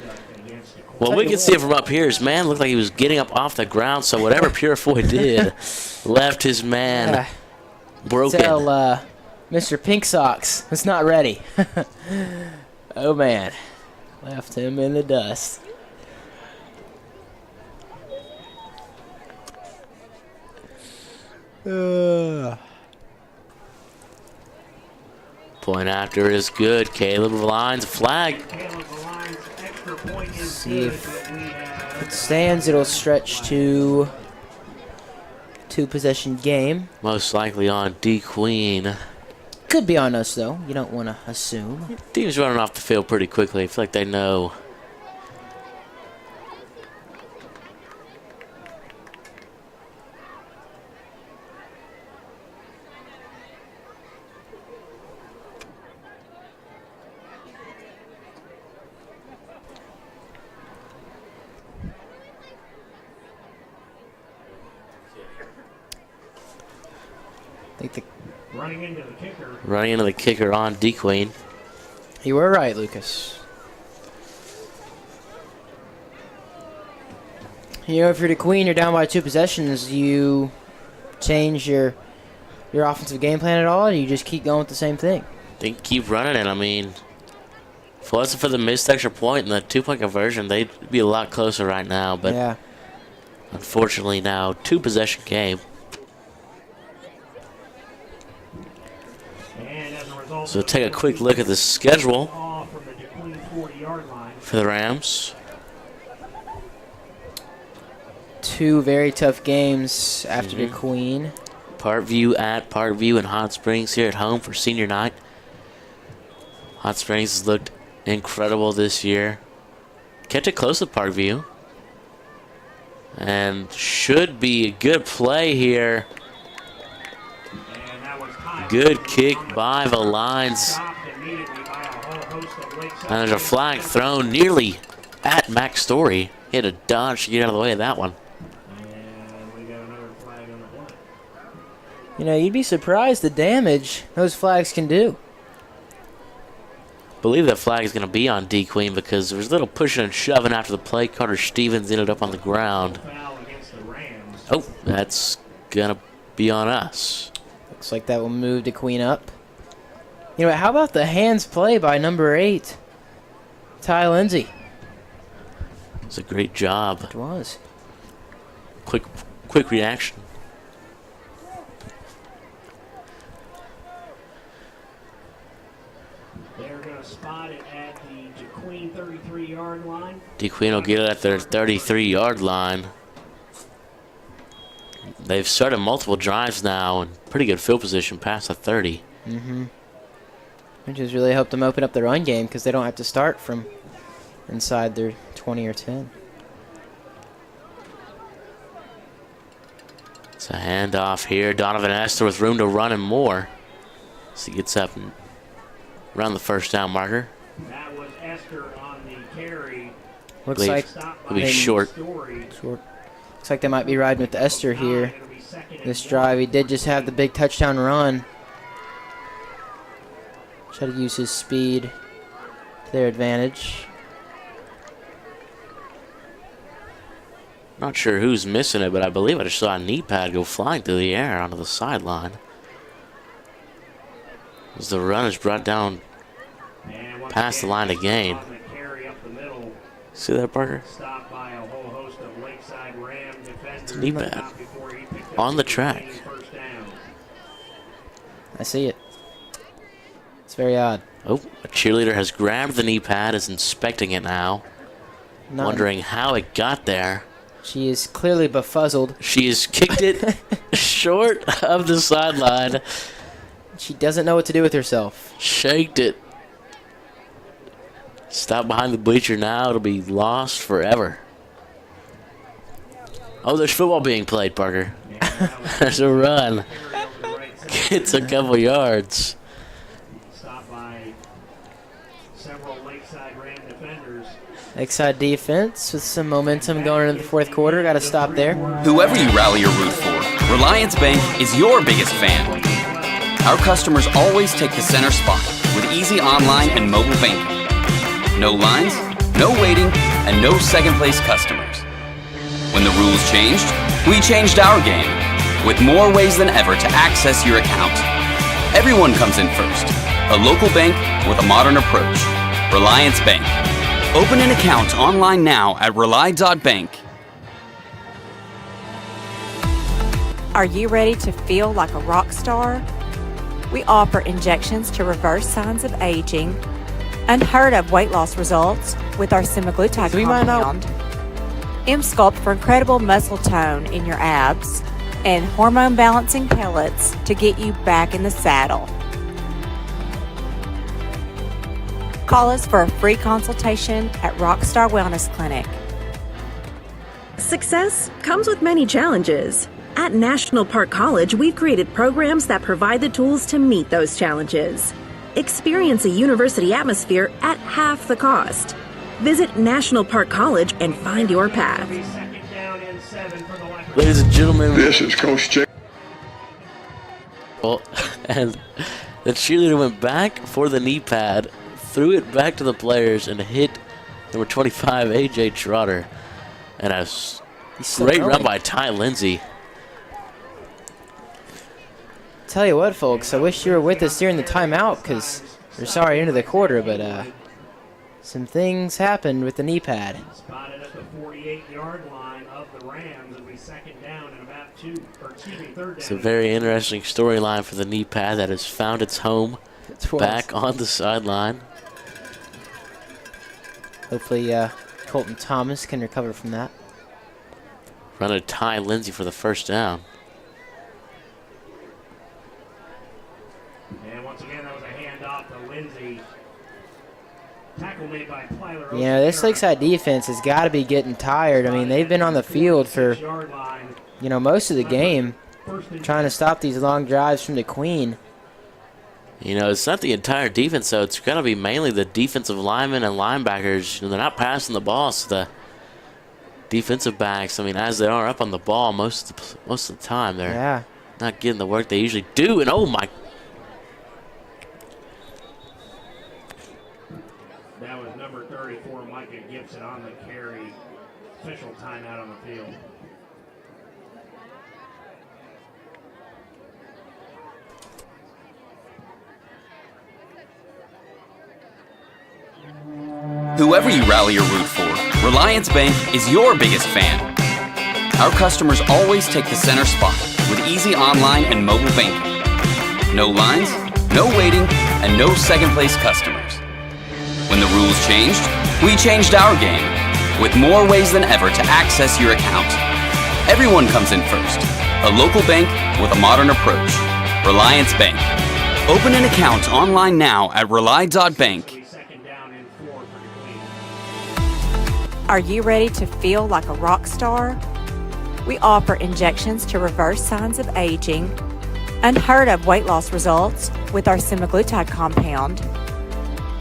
Well, we can see it from up here. His man looked like he was getting up off the ground, so whatever Purifoy did left his man broken. Tell Mr. Pink Socks it's not ready. Oh, man. Left him in the dust. Point after is good. Caleb Lyons flag. See if it stands. It'll stretch to 2-possession game. Most likely on D Queen. Could be on us, though. You don't want to assume. Team's running off the field pretty quickly. I feel like they know. Running into the kicker on D Queen. You were right, Lucas. You know, if you're the Queen, you're down by 2 possessions, you change your your offensive game plan at all, or you just keep going with the same thing? They keep running it. I mean, if it wasn't for the missed extra point and the 2-point conversion, they'd be a lot closer right now. But yeah. Unfortunately now, 2-possession game. So take a quick look at the schedule for the Rams. 2 very tough games after the Queen. Parkview at Parkview and Hot Springs here at home for senior night. Hot Springs has looked incredible this year. Kept it close with Parkview. And should be a good play here. Good kick by the lines. And there's a flag thrown nearly at Max Story. He had to dodge to get out of the way of that one. You know, you'd be surprised the damage those flags can do. I believe that flag is going to be on D Queen because there was a little pushing and shoving after the play. Carter Stevens ended up on the ground. Oh, that's going to be on us. Looks like that will move the Queen up. You know what, how about the hands play by number 8, Ty Lindsay? It's a great job. It was. Quick reaction. They're going to spot it at the DeQueen 33-yard line. DeQueen will get it at their 33-yard line. They've started multiple drives now and pretty good field position past the 30. Which has really helped them open up the run game because they don't have to start from inside their 20 or 10. It's a handoff here. Donovan Esther with room to run and more. So he gets up and around the first down marker. That was Esther on the carry. Looks like it'll be short. Looks like they might be riding with Esther here. This drive, he did just have the big touchdown run. Try to use his speed to their advantage. Not sure who's missing it, but I believe I just saw a knee pad go flying through the air onto the sideline. As the run is brought down past the line again. See that, Parker? It's a knee pad on the track. I see it. It's very odd. Oh, a cheerleader has grabbed the knee pad, is inspecting it now. Wondering how it got there. She is clearly befuzzled. She has kicked it short of the sideline. She doesn't know what to do with herself. Shaked it. Stop behind the bleacher now. It'll be lost forever. Oh, there's football being played, Parker. There's a run. Gets a couple yards. Stopped by several Lakeside Ram defenders. Lakeside defense with some momentum going into the fourth quarter. Got to stop there. Whoever you rally or root for, Relyance Bank is your biggest fan. Our customers always take the center spot with easy online and mobile banking. No lines, no waiting, and no second-place customers. When the rules changed, we changed our game with more ways than ever to access your account. Everyone comes in first. A local bank with a modern approach. Relyance Bank. Open an account online now at rely.bank. Are you ready to feel like a rock star? We offer injections to reverse signs of aging, unheard of weight loss results with our semaglutide compound, M-Sculpt for incredible muscle tone in your abs, and hormone balancing pellets to get you back in the saddle. Call us for a free consultation at Rockstar Wellness Clinic. Success comes with many challenges. At National Park College, we've created programs that provide the tools to meet those challenges. Experience a university atmosphere at half the cost. Visit National Park College and find your path. Ladies and gentlemen, This is Coach Chick. well, and the cheerleader went back for the knee pad, threw it back to the players, and hit number 25, A.J. Trotter. And a great run by Ty Lindsay. tell you what, folks, I wish you were with us during the timeout because we're sorry into the quarter, but some things happened with the knee pad. Spotted at the 48-yard line of the Rams. It'll be second down and about third down. It's a very interesting storyline for the knee pad that has found its home back on the sideline. Hopefully Colton Thomas can recover from that. Run to Ty Lindsay for the first down. And once again, that was a handoff to Lindsay. Tackle made by Plyler. Yeah, this Lakeside defense has got to be getting tired. I mean, they've been on the field for, most of the game, trying to stop these long drives from the Queen. It's not the entire defense, though. It's got to be mainly the defensive linemen and linebackers. They're not passing the ball, so the defensive backs, as they are up on the ball most of the time, they're not getting the work they usually do. And, oh, my. That was number 34, Micah Gibson, on the carry. Official timeout on the field. Whoever you rally or root for, Relyance Bank is your biggest fan. Our customers always take the center spot with easy online and mobile banking. No lines, no waiting, and no second-place customers. When the rules changed, we changed our game with more ways than ever to access your account. Everyone comes in first. A local bank with a modern approach. Relyance Bank. Open an account online now at rely.bank. Are you ready to feel like a rock star? We offer injections to reverse signs of aging, unheard of weight loss results with our semaglutide compound,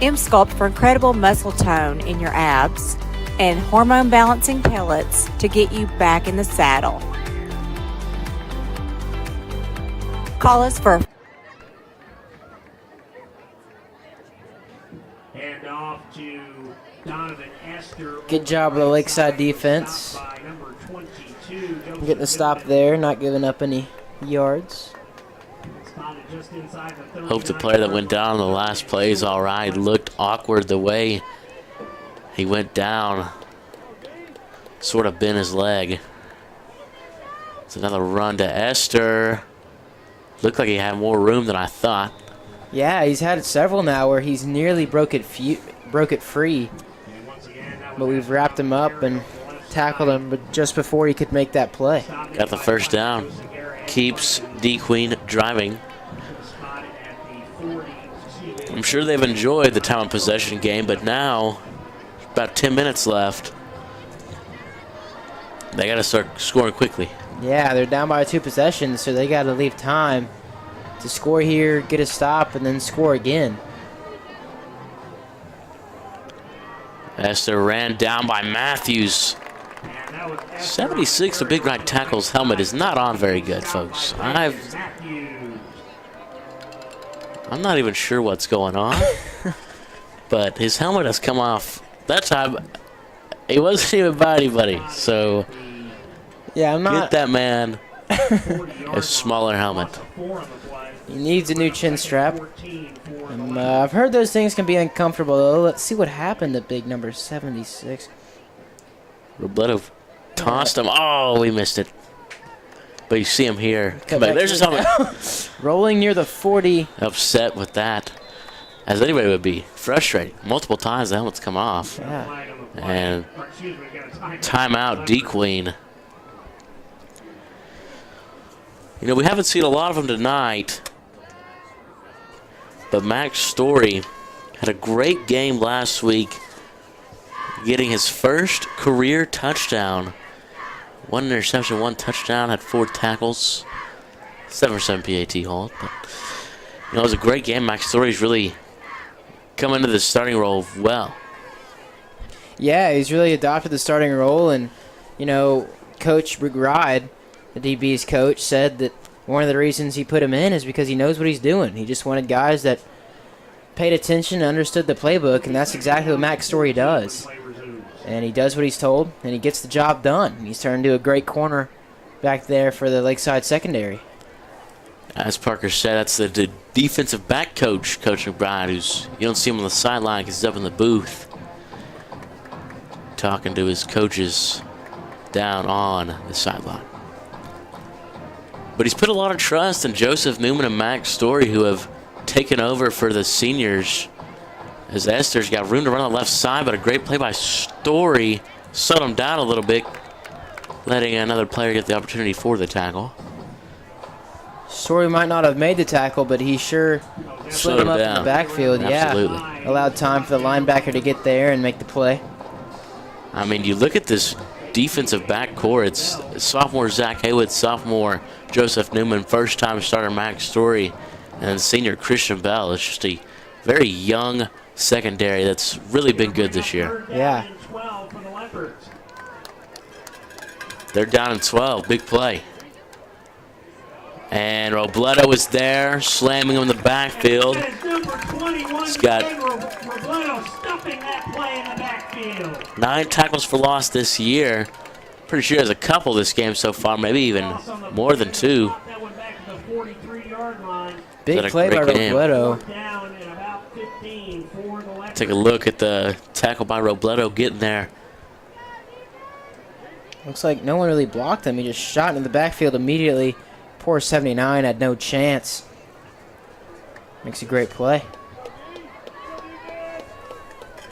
M-Sculpt for incredible muscle tone in your abs, and hormone balancing pellets to get you back in the saddle. Call us for Hand off to Donovan Esther. Good job of the Lakeside defense. Getting a stop there, not giving up any yards. Hope the player that went down in the last play is all right. Looked awkward the way he went down. Sort of bent his leg. It's another run to Esther. Looked like he had more room than I thought. Yeah, he's had several now where he's nearly broke it free. But we've wrapped him up and tackled him but just before he could make that play. Got the first down. Keeps D Queen driving. I'm sure they've enjoyed the time of possession game, but now, about 10 minutes left, they got to start scoring quickly. Yeah, they're down by 2 possessions, so they got to leave time to score here, get a stop, and then score again. Esther ran down by Matthews. 76, the big right tackle's helmet is not on very good, folks. I'm not even sure what's going on, but his helmet has come off. That time, it wasn't even by anybody. So, yeah, get that man a smaller helmet. He needs a new chin strap. I've heard those things can be uncomfortable, though. Let's see what happened to big number 76. Robledo tossed him. Oh, we missed it. But you see him here. Come back. There's his helmet. Rolling near the 40. Upset with that, as anybody would be. Frustrating. Multiple times the helmet's come off. Yeah. And timeout, D Queen. We haven't seen a lot of them tonight. But Max Story had a great game last week, getting his first career touchdown. 1 interception, 1 touchdown, had 4 tackles, 7 for 7 PAT hold. But, it was a great game. Max Story's really come into the starting role well. Yeah, he's really adopted the starting role, and, Coach McBride, the DB's coach, said that one of the reasons he put him in is because he knows what he's doing. He just wanted guys that paid attention and understood the playbook, and that's exactly what Max Story does. And he does what he's told, and he gets the job done. He's turned into a great corner back there for the Lakeside secondary. As Parker said, that's the defensive back coach, Coach McBride, who's, you don't see him on the sideline because he's up in the booth talking to his coaches down on the sideline. But he's put a lot of trust in Joseph Newman and Max Story, who have taken over for the seniors, as Esther's got room to run on the left side, but a great play by Story slowed him down a little bit, letting another player get the opportunity for the tackle. Story might not have made the tackle, but he sure slid him up in the backfield. Absolutely. Yeah, allowed time for the linebacker to get there and make the play. I mean, you look at this defensive back core. It's sophomore Zach Haywood, sophomore Joseph Newman, first-time starter Max Story, and senior Christian Bell. It's just a very young secondary that's really been good this year. Yeah. They're down in 12. Big play. And Robledo is there, slamming him in the backfield. He's got 9 tackles for loss this year. Pretty sure he has a couple this game so far, maybe even more than 2. Big play by Robledo. Take a look at the tackle by Robledo getting there. Looks like no one really blocked him. He just shot into the backfield immediately. Poor 79 had no chance. Makes a great play.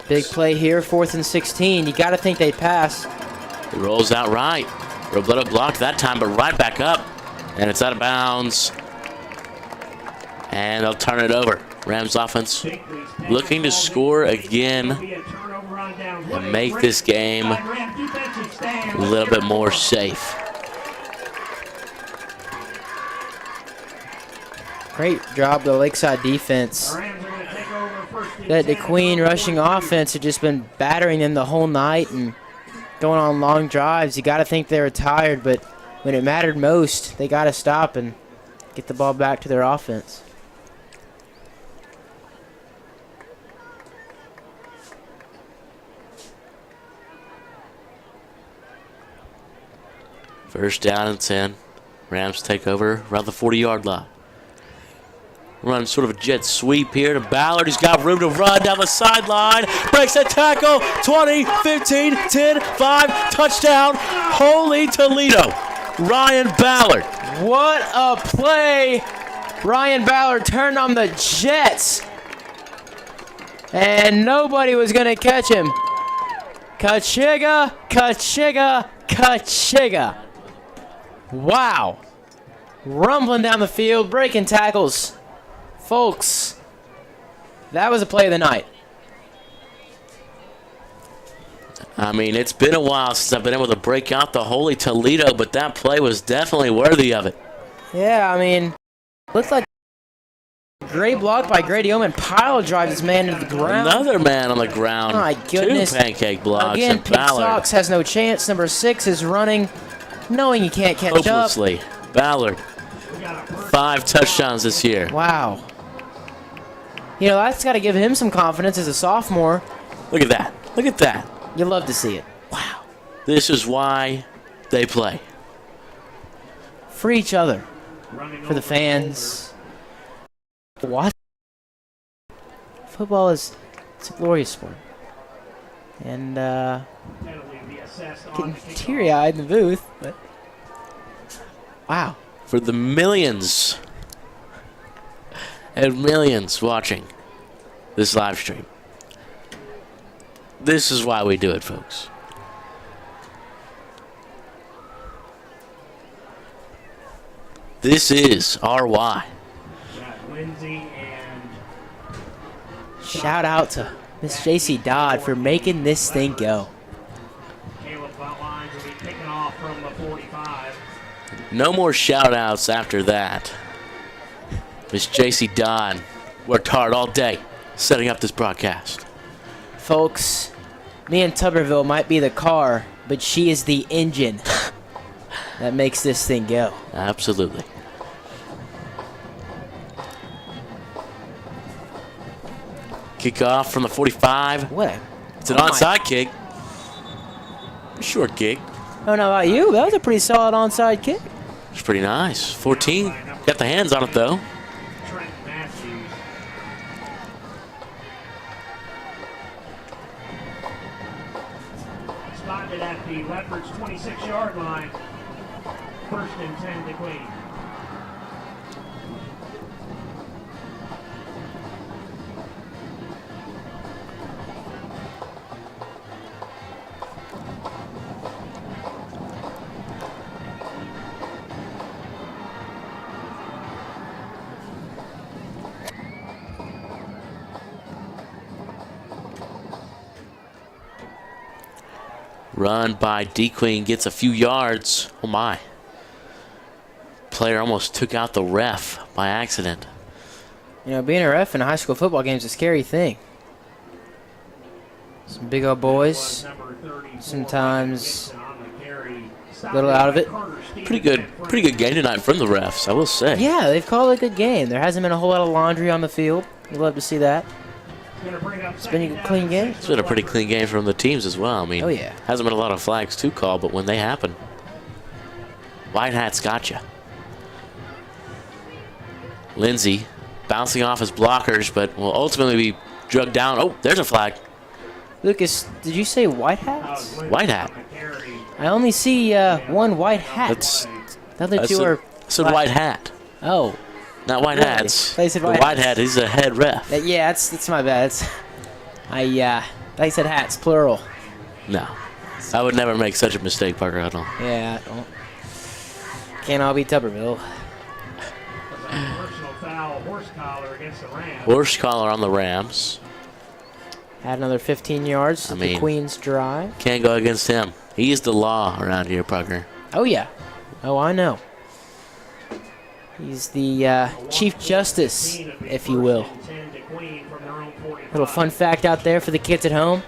Big play here, 4th and 16. You got to think they pass. He rolls out right. Robledo blocked that time, but right back up. And it's out of bounds. And they'll turn it over. Rams offense looking to score again and make this game a little bit more safe. Great job by the Lakeside defense. That the Queen rushing offense had just been battering them the whole night and going on long drives. You got to think they were tired, but when it mattered most, they got to stop and get the ball back to their offense. First down and 10. Rams take over around the 40-yard line. Run sort of a jet sweep here to Ballard. He's got room to run down the sideline. Breaks that tackle. 20, 15, 10, 5. Touchdown. Holy Toledo. Ryan Ballard. What a play. Ryan Ballard turned on the Jets. And nobody was going to catch him. Kachiga, Kachiga, Kachiga. Wow. Rumbling down the field, breaking tackles. Folks, that was a play of the night. I mean, it's been a while since I've been able to break out the Holy Toledo, but that play was definitely worthy of it. Yeah, I mean, looks like a great block by Grady Oman. Pile drives this man into the ground. Another man on the ground. My goodness. 2 pancake blocks. Again, and Pink Ballard Sox has no chance. Number 6 is running, knowing he can't catch hopelessly. Ballard, 5 touchdowns this year. Wow. You know, that's got to give him some confidence as a sophomore. Look at that. Look at that. You love to see it. Wow. This is why they play. For each other. For the fans. What? Football is it's a glorious sport. And getting teary-eyed in the booth, but wow. For the millions and millions watching this live stream. This is why we do it, folks. This is our why. Shout out to Miss JC Dodd for making this thing go. No more shout outs after that. Miss JC Dodd worked hard all day setting up this broadcast. Folks, me and Tuberville might be the car, but she is the engine that makes this thing go. Absolutely. Kickoff from the 45. What? It's an onside kick. Short kick. I don't know about you, but that was a pretty solid onside kick. It's pretty nice. 14. Got got the hands on it, though. Trent Matthews. Spotted at the Leopards' 26-yard line. 1st and 10 to Queen. Run by D-Queen, gets a few yards. Oh my. Player almost took out the ref by accident. You know, being a ref in a high school football game is a scary thing. Some big old boys, sometimes a little out of it. Pretty good game tonight from the refs, I will say. Yeah, they've called it a good game. There hasn't been a whole lot of laundry on the field. You'd love to see that. It's been a clean game. It's been a pretty clean game from the teams as well. I mean, oh yeah, hasn't been a lot of flags to call, but when they happen, White Hat's got you. Lindsay bouncing off his blockers, but will ultimately be drugged down. Oh, there's a flag. Lucas, did you say White Hats? White Hat. I only see one White Hat. The other two are. Said White Hat. Oh. Not White Really? Hats. They said White Hat is a head ref. Yeah, that's my bad. They said hats, plural. No. I would never make such a mistake, Parker Huddle. Yeah, can't all be Tuberville. Personal foul, horse collar against the Rams. Horse collar on the Rams. Had another 15 yards to the Queen's drive. Can't go against him. He's the law around here, Parker. Oh, yeah. Oh, I know. He's the Chief Justice, if you will. Little fun fact out there for the kids at home.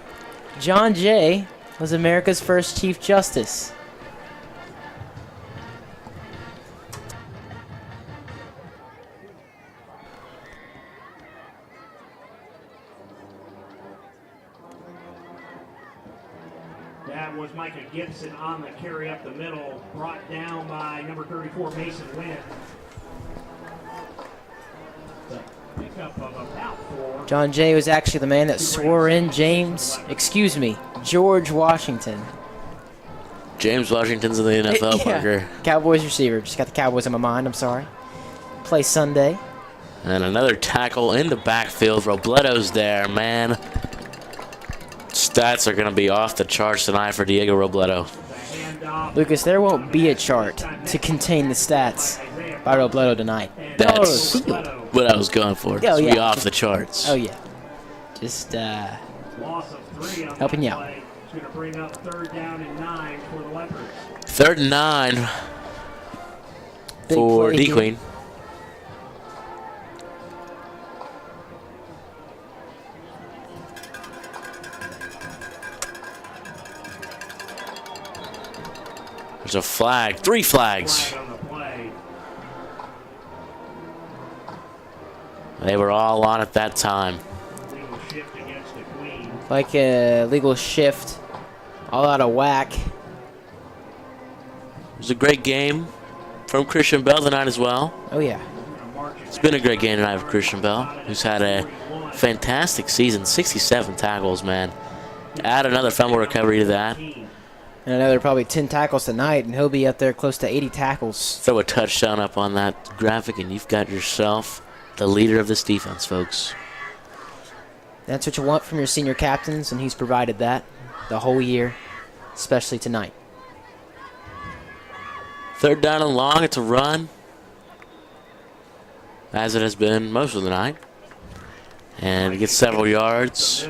John Jay was America's first Chief Justice. That was Micah Gibson on the carry up the middle, brought down by number 34, Mason Wynn. Pickup of about 4. John Jay was actually the man that swore in George Washington. James Washington's in the NFL, Parker. Cowboys receiver. Just got the Cowboys in my mind, I'm sorry. Play Sunday. And another tackle in the backfield. Robledo's there, man. Stats are going to be off the charts tonight for Diego Robledo. Lucas, there won't be a chart to contain the stats by Robledo tonight. That's what I was going for. Oh, yeah. Be off the charts. Oh, yeah. Just helping you out. It's going to bring up 3rd down and 9 for the Leopards. 3rd and 9 for D-Queen. There's a flag. 3 flags. They were all on at that time. Like a legal shift. All out of whack. It was a great game from Christian Bell tonight as well. Oh, yeah. It's been a great game tonight for Christian Bell, who's had a fantastic season. 67 tackles, man. Add another fumble recovery to that. And another probably 10 tackles tonight, and he'll be up there close to 80 tackles. Throw a touchdown up on that graphic, and you've got yourself the leader of this defense, folks. That's what you want from your senior captains, and he's provided that the whole year, especially tonight. 3rd down and long. It's a run, as it has been most of the night. And he gets several yards.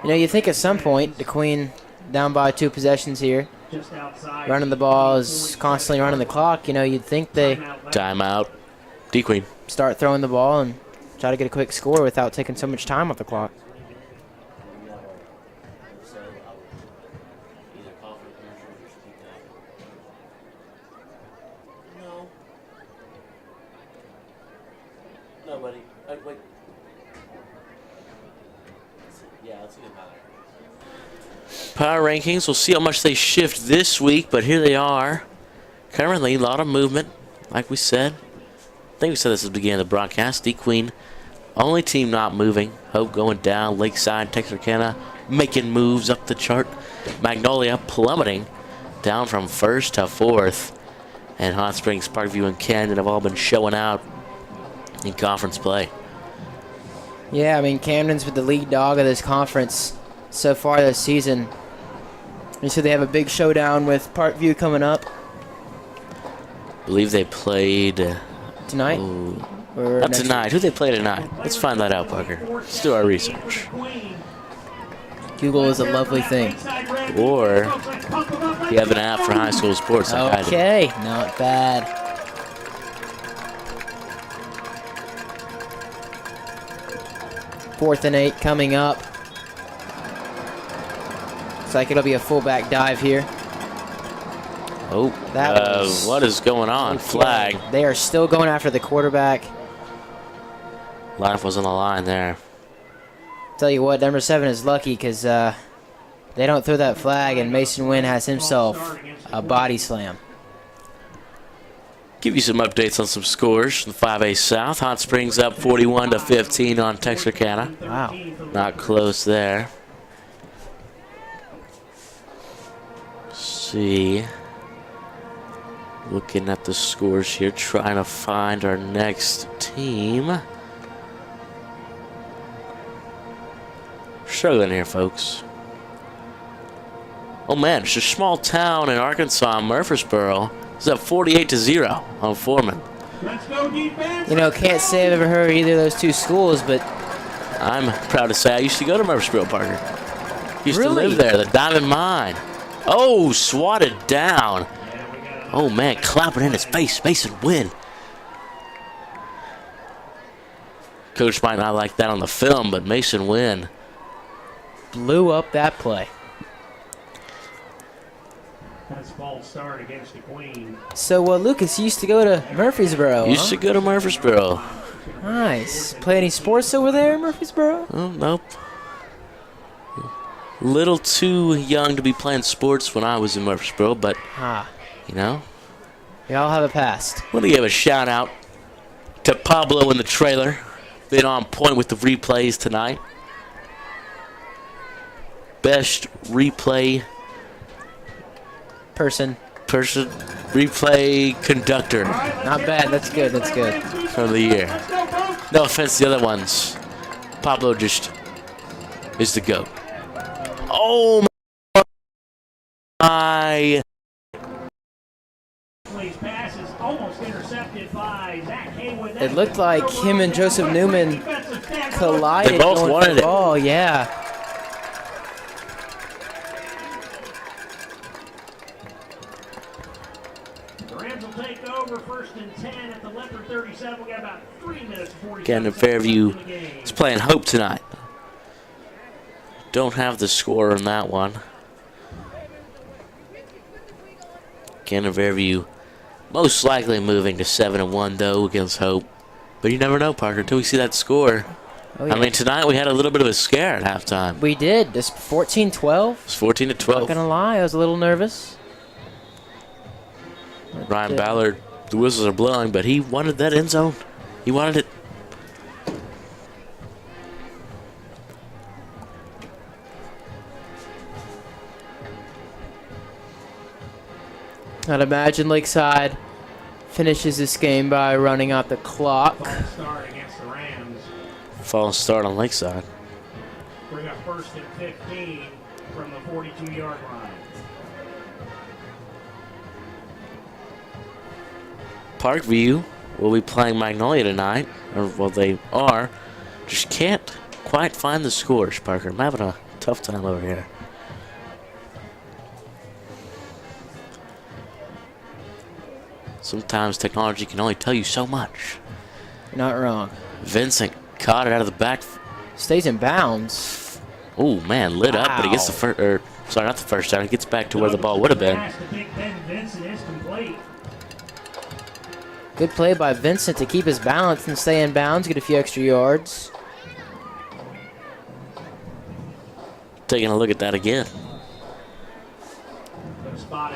You know, you think at some point, the Queen down by 2 possessions here, running the ball is constantly running the clock. You know, you'd think they timeout. D-Queen start throwing the ball and try to get a quick score without taking so much time off the clock. No, buddy. Wait. Yeah, let's get power rankings. We'll see how much they shift this week, but here they are. Currently, a lot of movement, like we said. I think we said this at the beginning of the broadcast. D-Queen, only team not moving. Hope going down. Lakeside, Texarkana making moves up the chart. Magnolia plummeting down from 1st to 4th. And Hot Springs, Parkview, and Camden have all been showing out in conference play. Yeah, I mean, Camden's with the lead dog of this conference so far this season. You said they have a big showdown with Parkview coming up. I believe they played tonight. Or not tonight. Who they play tonight? Let's find that out, Parker. Let's do our research. Google is a lovely thing. Or you have an app for high school sports. Okay, not bad. Fourth and 8 coming up. Looks like it'll be a fullback dive here. Oh, what is going on? Okay. Flag. They are still going after the quarterback. Life was on the line there. Tell you what, number 7 is lucky because they don't throw that flag, and Mason Wynn has himself a body slam. Give you some updates on some scores from the 5A South. Hot Springs up 41-15 on Texarkana. Wow. Not close there. Let's see. Looking at the scores here, trying to find our next team. Struggling here, folks. Oh man, it's a small town in Arkansas, Murfreesboro. It's up 48-0 on Foreman. Let's go defense. You know, can't say I've ever heard of either of those two schools, but I'm proud to say I used to go to Murfreesboro, Parker. Used to Really? live there, the Diamond Mine. Oh, swatted down. Oh man, clapping in his face. Mason Wynn. Coach might not like that on the film, but Mason Wynn blew up that play. That's false start against the Queen. So, Lucas, you used to go to Murfreesboro, used to go to Murfreesboro. Nice. Play any sports over there in Murfreesboro? Oh, nope. Little too young to be playing sports when I was in Murfreesboro, but, you know. We all have a past. Want to give a shout out to Pablo in the trailer. Been on point with the replays tonight. Best replay person replay conductor. Not bad. That's good. That's good. From the year. No offense to the other ones. Pablo just is the GOAT. Oh my. It looked like him and Joseph Newman collided. They both wanted it. Oh, yeah. The Rams will take over 1st and 10 at the Leopard 37. We got about 3 minutes 40 Again, Fairview is playing Hope tonight. Don't have the score on that one. Again, Fairview most likely moving to 7-1 though against Hope. But you never know, Parker, until we see that score. Oh, yeah. I mean, tonight we had a little bit of a scare at halftime. We did. This 14-12. It's 14-12. Not gonna lie, I was a little nervous. Ryan Ballard, the whistles are blowing, but he wanted that end zone. He wanted it. I'd imagine Lakeside finishes this game by running out the clock. False start against the Rams. False start on Lakeside. Bring up 1st and 15 from the 42-yard line. Parkview will be playing Magnolia tonight, or well, they are. Just can't quite find the scores, Parker. I'm having a tough time over here. Sometimes technology can only tell you so much. You're not wrong. Vincent caught it out of the back. Stays in bounds. Oh man, lit up, but he gets the first. Sorry, not the first down. He gets back to where the ball would have been. Good play by Vincent to keep his balance and stay in bounds, get a few extra yards. Taking a look at that again.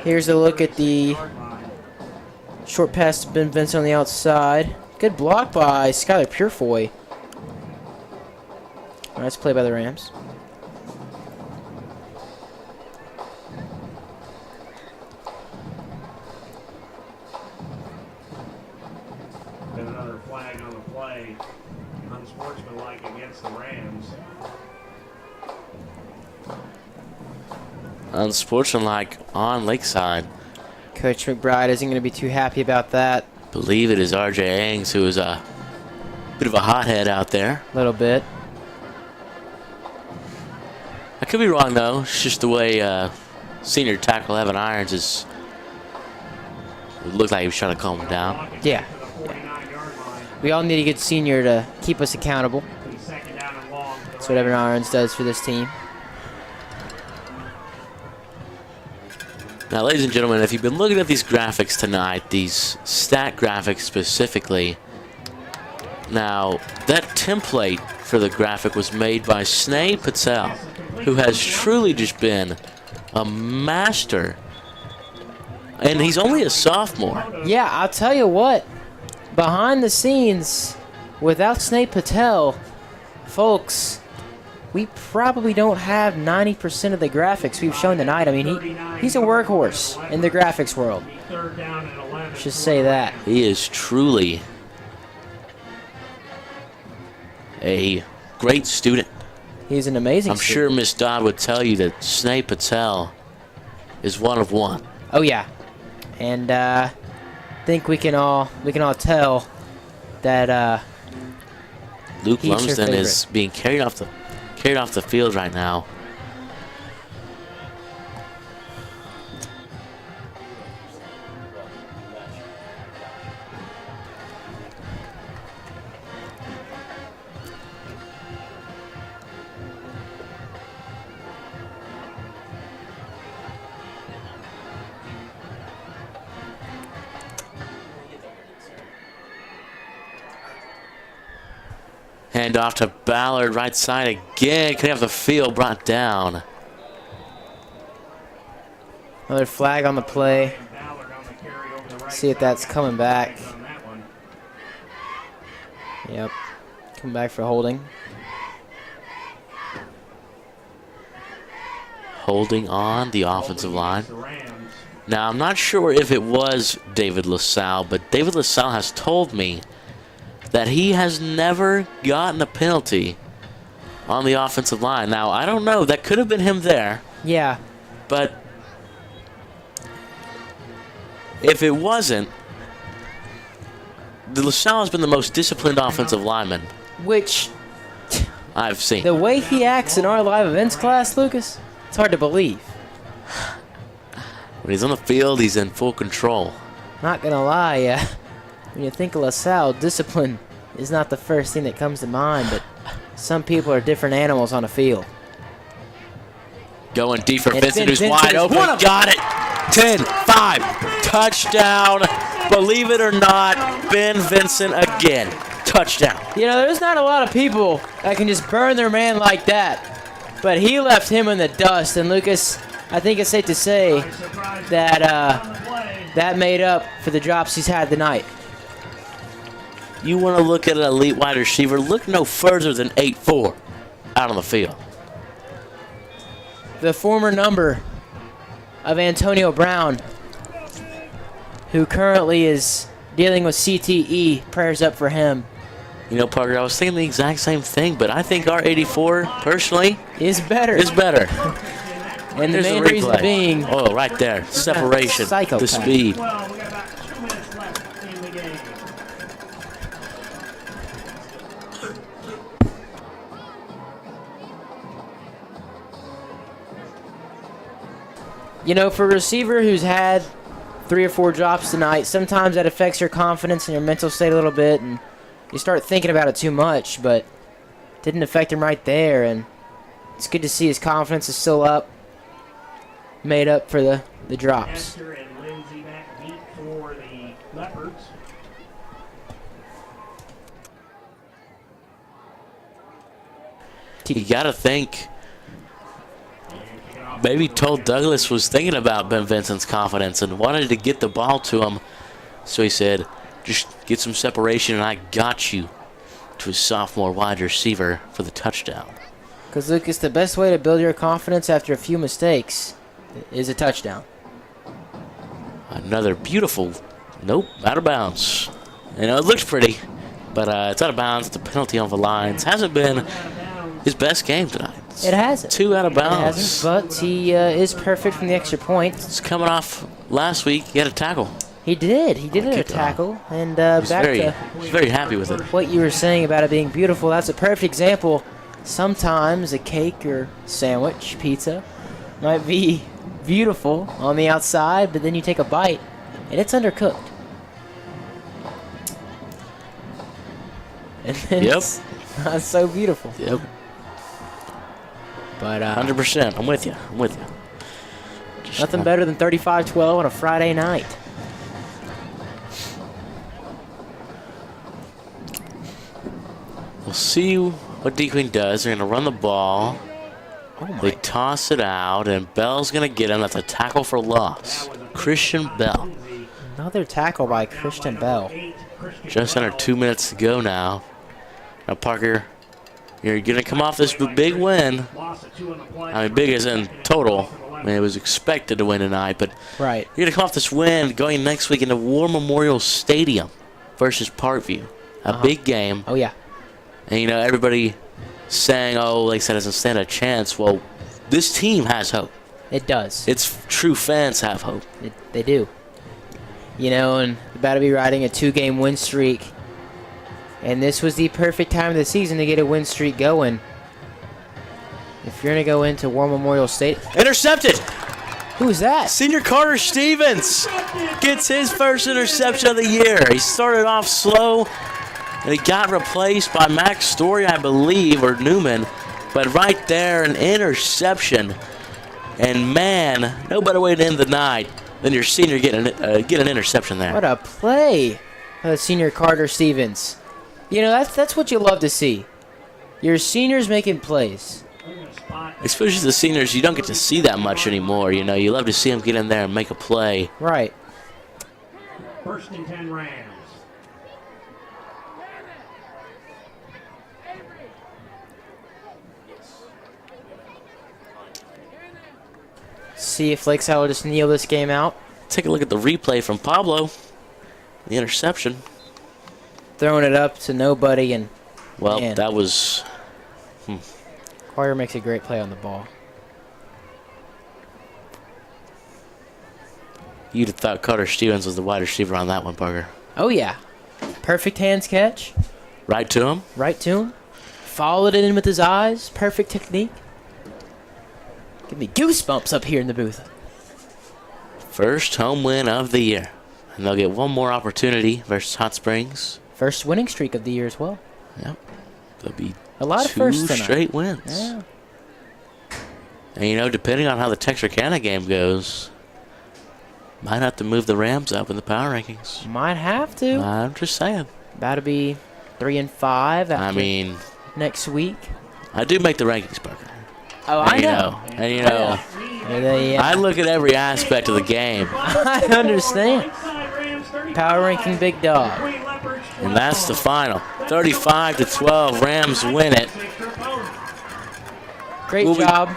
Here's a look at the Short pass to Ben Vincent on the outside. Good block by Skylar Purefoy. Nice play by the Rams. Been another flag on the play. Unsportsmanlike against the Rams. Unsportsmanlike on Lakeside. Coach McBride isn't going to be too happy about that. Believe it is RJ Aings, who is a bit of a hothead out there. A little bit. I could be wrong, though. It's just the way senior tackle Evan Irons is. It looked like he was trying to calm him down. Yeah. We all need a good senior to keep us accountable. That's what Evan Irons does for this team. Now, ladies and gentlemen, if you've been looking at these graphics tonight, these stat graphics specifically, now, that template for the graphic was made by Sneh Patel, who has truly just been a master. And he's only a sophomore. Yeah, I'll tell you what. Behind the scenes, without Sneh Patel, folks, we probably don't have 90% of the graphics we've shown tonight. I mean, he's a workhorse in the graphics world. Let's just say that. He is truly a great student. He's an amazing I'm student. sure Miss Dodd would tell you that Sneh Patel is one of one. Oh yeah, and I think we can all tell that Luke he's her Lumsden is favorite. being carried off the field right now. Hand off to Ballard, right side again. Could have the field brought down. Another flag on the play. See if that's coming back. Yep, come back for holding. Holding on the offensive line. Now, I'm not sure if it was David LaSalle, but David LaSalle has told me that he has never gotten a penalty on the offensive line. Now, I don't know. That could have been him there. Yeah. But if it wasn't, LaSalle has been the most disciplined offensive lineman Which, I've seen. the way he acts in our live events class, Lucas, it's hard to believe. When he's on the field, he's in full control. Not gonna lie, when you think of LaSalle, discipline is not the first thing that comes to mind, but some people are different animals on a field. Going deep for And Vincent, Ben who's Vincent wide is open. one of them. Got it. 10-5. Touchdown. Believe it or not, Ben Vincent again. Touchdown. You know, there's not a lot of people that can just burn their man like that, but he left him in the dust. And Lucas, I think it's safe to say that that made up for the drops he's had tonight. You want to look at an elite wide receiver, look no further than 8'4" out on the field. The former number of Antonio Brown, who currently is dealing with CTE. Prayers up for him. You know, Parker, I was thinking the exact same thing, but I think our 84, personally, Is better. is better. And the Here's main the reason replay. being, Oh, right there. Separation. Psychopath. The speed. Well, we got about 2 minutes left in the game. you know, for a receiver who's had 3 or 4 drops tonight, sometimes that affects your confidence and your mental state a little bit, and you start thinking about it too much, but it didn't affect him right there, and it's good to see his confidence is still up, made up for the drops. Esther and Lindsay back deep for the Leopards. You got to think, maybe told Douglas was thinking about Ben Vincent's confidence and wanted to get the ball to him So he said, just get some separation and I got you, to his sophomore wide receiver for the touchdown. Because, Lucas, the best way to build your confidence after a few mistakes is a touchdown. Another beautiful, nope, out of bounds. You know, it looks pretty, but it's out of bounds. The penalty on the lines hasn't been his best game tonight. It hasn't. 2 out of bounds. It hasn't, but he is perfect from the extra point. It's coming off last week. He had a tackle. He did. He did a tackle. And He's back to very happy with it. what you were saying about it being beautiful. That's a perfect example. Sometimes a cake or sandwich, pizza, might be beautiful on the outside, but then you take a bite, and it's undercooked. And then it's not so beautiful. Yep. But 100%. I'm with you. Nothing better than 35-12 on a Friday night. We'll see what D-Queen does. They're going to run the ball. They toss it out, and Bell's going to get him. That's a tackle for loss. Christian Bell. Another tackle by Christian Bell. Just under 2 minutes to go now. Now, Parker, you're going to come off this big win. I mean, big as in total. I mean, it was expected to win tonight, but right. You're going to come off this win going next week into War Memorial Stadium versus Parkview. A big game. Oh, yeah. And, you know, everybody saying, oh, Lakeside doesn't stand a chance. Well, this team has hope. It does. Its true fans have hope. They do. You know, and about to be riding a 2-game win streak. And this was the perfect time of the season to get a win streak going. If you're going to go into War Memorial State. Intercepted! Who's that? Senior Carter Stevens gets his first interception of the year. He started off slow, and he got replaced by Max Story, I believe, or Newman. But right there, an interception. And, man, no better way to end the night than your senior get an interception there. What a play by Senior Carter Stevens. You know, that's what you love to see. Your seniors making plays. Especially the seniors, you don't get to see that much anymore. You know, you love to see them get in there and make a play. Right. 1st and 10 Rams. See if Lakeside will just kneel this game out. Take a look at the replay from Pablo. The interception. Throwing it up to nobody, and well, man, that was. Carter makes a great play on the ball. You'd have thought Carter Stevens was the wide receiver on that one, Parker. Oh, yeah. Perfect hands catch. Right to him. Right to him. Followed it in with his eyes. Perfect technique. Give me goosebumps up here in the booth. First home win of the year. And they'll get one more opportunity versus Hot Springs. First winning streak of the year as well. Yep. There'll be a lot of firsts tonight. 2 straight wins. Yeah. And, you know, depending on how the Texarkana game goes, might have to move the Rams up in the power rankings. Might have to. I'm just saying. About to be 3-5 after next week. I do make the rankings, Parker. Oh, and I know. And, you know, I look at every aspect of the game. I understand. Power ranking big dog. And that's the final. 35-12. Rams win it. Great job.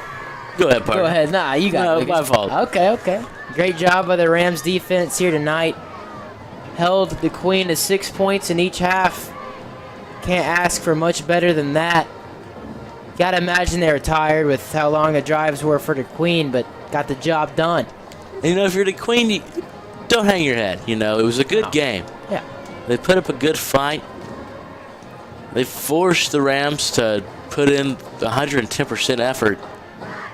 Go ahead, Parker. Go ahead. Nah, you got it. No, my fault. Okay. Great job by the Rams defense here tonight. Held the Queen to 6 points in each half. Can't ask for much better than that. Gotta imagine they were tired with how long the drives were for the Queen, but got the job done. And, you know, if you're the Queen, you don't hang your head. You know, it was a good game. Yeah. They put up a good fight. They forced the Rams to put in 110% effort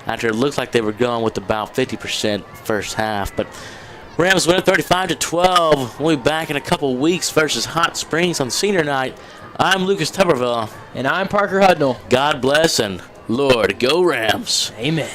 after it looked like they were going with about 50% first half. But Rams win it 35-12. We'll be back in a couple weeks versus Hot Springs on senior night. I'm Lucas Tuberville. And I'm Parker Hudnall. God bless and Lord, go Rams. Amen.